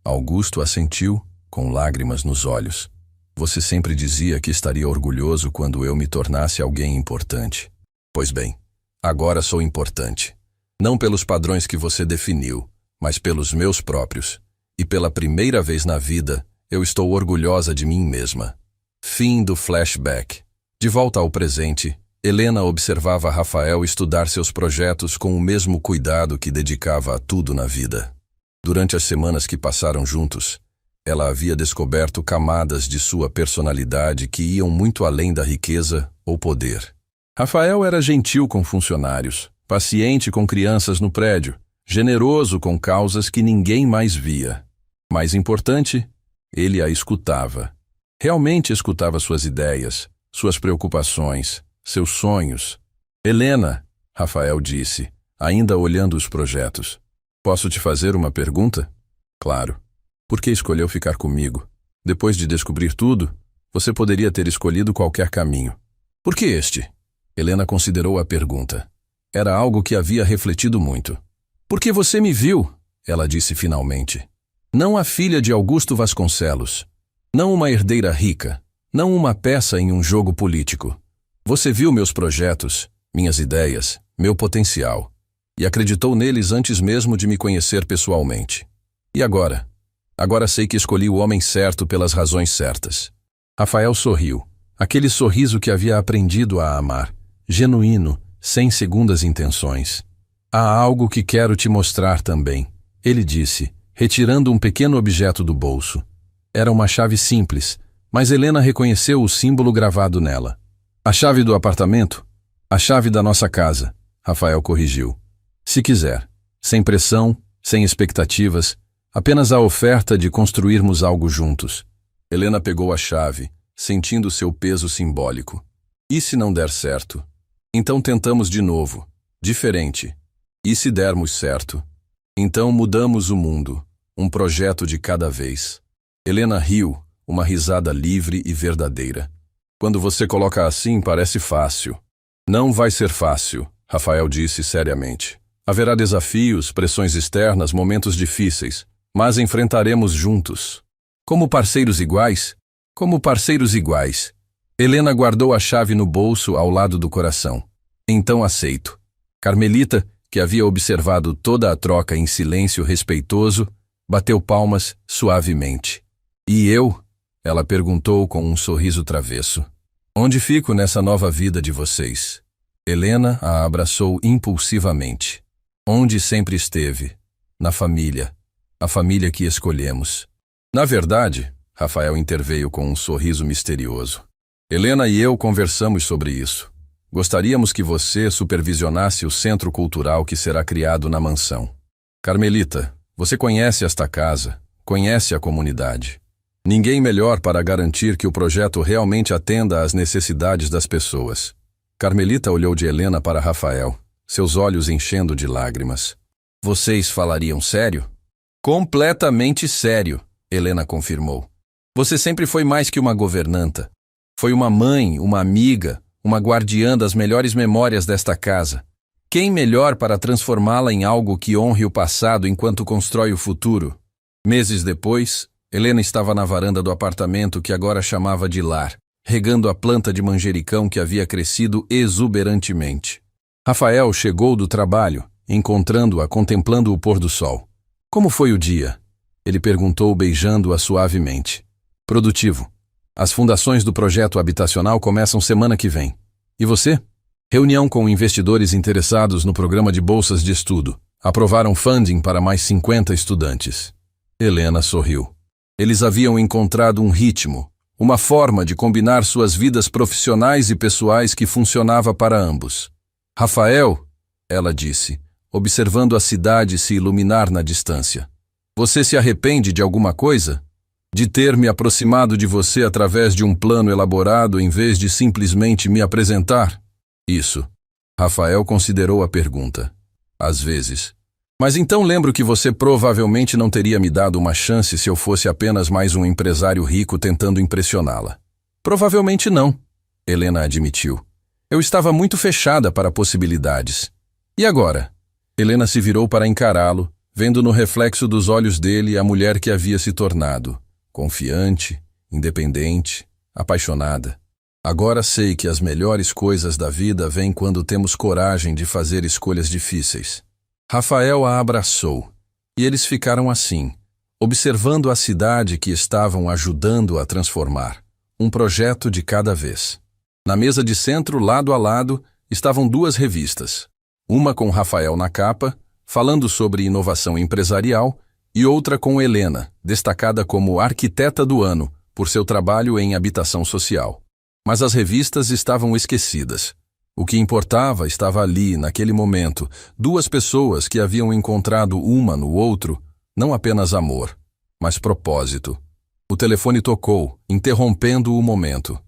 Augusto assentiu, com lágrimas nos olhos. Você sempre dizia que estaria orgulhoso quando eu me tornasse alguém importante. Pois bem, agora sou importante. Não pelos padrões que você definiu, mas pelos meus próprios. E pela primeira vez na vida, eu estou orgulhosa de mim mesma. Fim do flashback. De volta ao presente, Helena observava Rafael estudar seus projetos com o mesmo cuidado que dedicava a tudo na vida. Durante as semanas que passaram juntos, ela havia descoberto camadas de sua personalidade que iam muito além da riqueza ou poder. Rafael era gentil com funcionários, paciente com crianças no prédio, generoso com causas que ninguém mais via. Mais importante, ele a escutava. Realmente escutava suas ideias, suas preocupações, seus sonhos. Helena, Rafael disse, ainda olhando os projetos. Posso te fazer uma pergunta? Claro. Por que escolheu ficar comigo? Depois de descobrir tudo, você poderia ter escolhido qualquer caminho. Por que este? Helena considerou a pergunta. Era algo que havia refletido muito. Porque você me viu, ela disse finalmente. Não a filha de Augusto Vasconcelos. Não uma herdeira rica. Não uma peça em um jogo político. Você viu meus projetos, minhas ideias, meu potencial. E acreditou neles antes mesmo de me conhecer pessoalmente. E agora? Agora sei que escolhi o homem certo pelas razões certas. Rafael sorriu. Aquele sorriso que havia aprendido a amar. Genuíno, sem segundas intenções. Há algo que quero te mostrar também, ele disse, retirando um pequeno objeto do bolso. Era uma chave simples, mas Helena reconheceu o símbolo gravado nela. A chave do apartamento? A chave da nossa casa, Rafael corrigiu. Se quiser, sem pressão, sem expectativas, apenas a oferta de construirmos algo juntos. Helena pegou a chave, sentindo seu peso simbólico. E se não der certo? Então tentamos de novo, diferente. E se dermos certo? Então mudamos o mundo, um projeto de cada vez. Helena riu, uma risada livre e verdadeira. Quando você coloca assim, parece fácil. Não vai ser fácil, Rafael disse seriamente. Haverá desafios, pressões externas, momentos difíceis, mas enfrentaremos juntos. Como parceiros iguais? Como parceiros iguais. Helena guardou a chave no bolso ao lado do coração. Então aceito. Carmelita, que havia observado toda a troca em silêncio respeitoso, bateu palmas suavemente. E eu? Ela perguntou com um sorriso travesso. Onde fico nessa nova vida de vocês? Helena a abraçou impulsivamente. Onde sempre esteve? Na família. A família que escolhemos. Na verdade, Rafael interveio com um sorriso misterioso. Helena e eu conversamos sobre isso. Gostaríamos que você supervisionasse o centro cultural que será criado na mansão. Carmelita, você conhece esta casa, conhece a comunidade. Ninguém melhor para garantir que o projeto realmente atenda às necessidades das pessoas. Carmelita olhou de Helena para Rafael, seus olhos enchendo de lágrimas. Vocês falariam sério? Completamente sério, Helena confirmou. Você sempre foi mais que uma governanta. Foi uma mãe, uma amiga, uma guardiã das melhores memórias desta casa. Quem melhor para transformá-la em algo que honre o passado enquanto constrói o futuro? Meses depois, Helena estava na varanda do apartamento que agora chamava de lar, regando a planta de manjericão que havia crescido exuberantemente. Rafael chegou do trabalho, encontrando-a contemplando o pôr do sol. Como foi o dia? Ele perguntou beijando-a suavemente. Produtivo. As fundações do projeto habitacional começam semana que vem. E você? Reunião com investidores interessados no programa de bolsas de estudo. Aprovaram funding para mais 50 estudantes. Helena sorriu. Eles haviam encontrado um ritmo, uma forma de combinar suas vidas profissionais e pessoais que funcionava para ambos. Rafael, ela disse, observando a cidade se iluminar na distância. Você se arrepende de alguma coisa? De ter me aproximado de você através de um plano elaborado em vez de simplesmente me apresentar? Isso. Rafael considerou a pergunta. Às vezes. Mas então lembro que você provavelmente não teria me dado uma chance se eu fosse apenas mais um empresário rico tentando impressioná-la. Provavelmente não, Helena admitiu. Eu estava muito fechada para possibilidades. E agora? Helena se virou para encará-lo, vendo no reflexo dos olhos dele a mulher que havia se tornado. Confiante, independente, apaixonada. Agora sei que as melhores coisas da vida vêm quando temos coragem de fazer escolhas difíceis. Rafael a abraçou, e eles ficaram assim, observando a cidade que estavam ajudando a transformar, um projeto de cada vez. Na mesa de centro, lado a lado, estavam duas revistas, uma com Rafael na capa, falando sobre inovação empresarial, e outra com Helena, destacada como arquiteta do ano, por seu trabalho em habitação social. Mas as revistas estavam esquecidas. O que importava estava ali, naquele momento, duas pessoas que haviam encontrado uma no outro, não apenas amor, mas propósito. O telefone tocou, interrompendo o momento.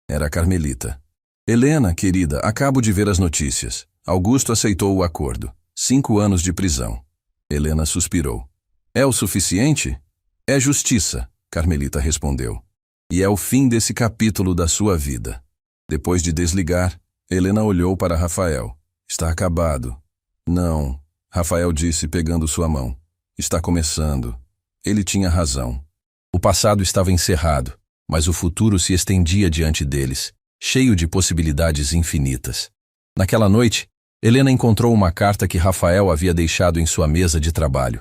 Era a Carmelita. Helena, querida, acabo de ver as notícias. Augusto aceitou o acordo. 5 anos de prisão. Helena suspirou. É o suficiente? É justiça, Carmelita respondeu. E é o fim desse capítulo da sua vida. Depois de desligar, Helena olhou para Rafael. Está acabado. Não, Rafael disse pegando sua mão. Está começando. Ele tinha razão. O passado estava encerrado, mas o futuro se estendia diante deles, cheio de possibilidades infinitas. Naquela noite, Helena encontrou uma carta que Rafael havia deixado em sua mesa de trabalho.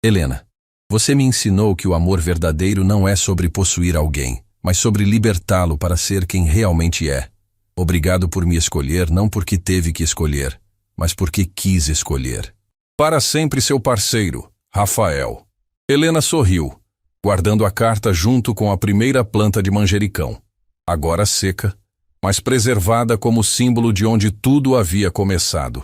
Helena, você me ensinou que o amor verdadeiro não é sobre possuir alguém, mas sobre libertá-lo para ser quem realmente é. Obrigado por me escolher não porque teve que escolher, mas porque quis escolher. Para sempre seu parceiro, Rafael. Helena sorriu, guardando a carta junto com a primeira planta de manjericão, agora seca, mas preservada como símbolo de onde tudo havia começado.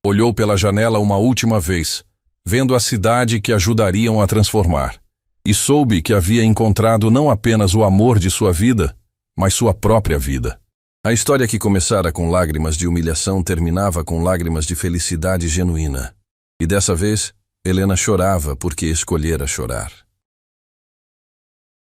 Olhou pela janela uma última vez, vendo a cidade que ajudariam a transformar, e soube que havia encontrado não apenas o amor de sua vida, mas sua própria vida. A história que começara com lágrimas de humilhação terminava com lágrimas de felicidade genuína. E dessa vez, Helena chorava porque escolhera chorar.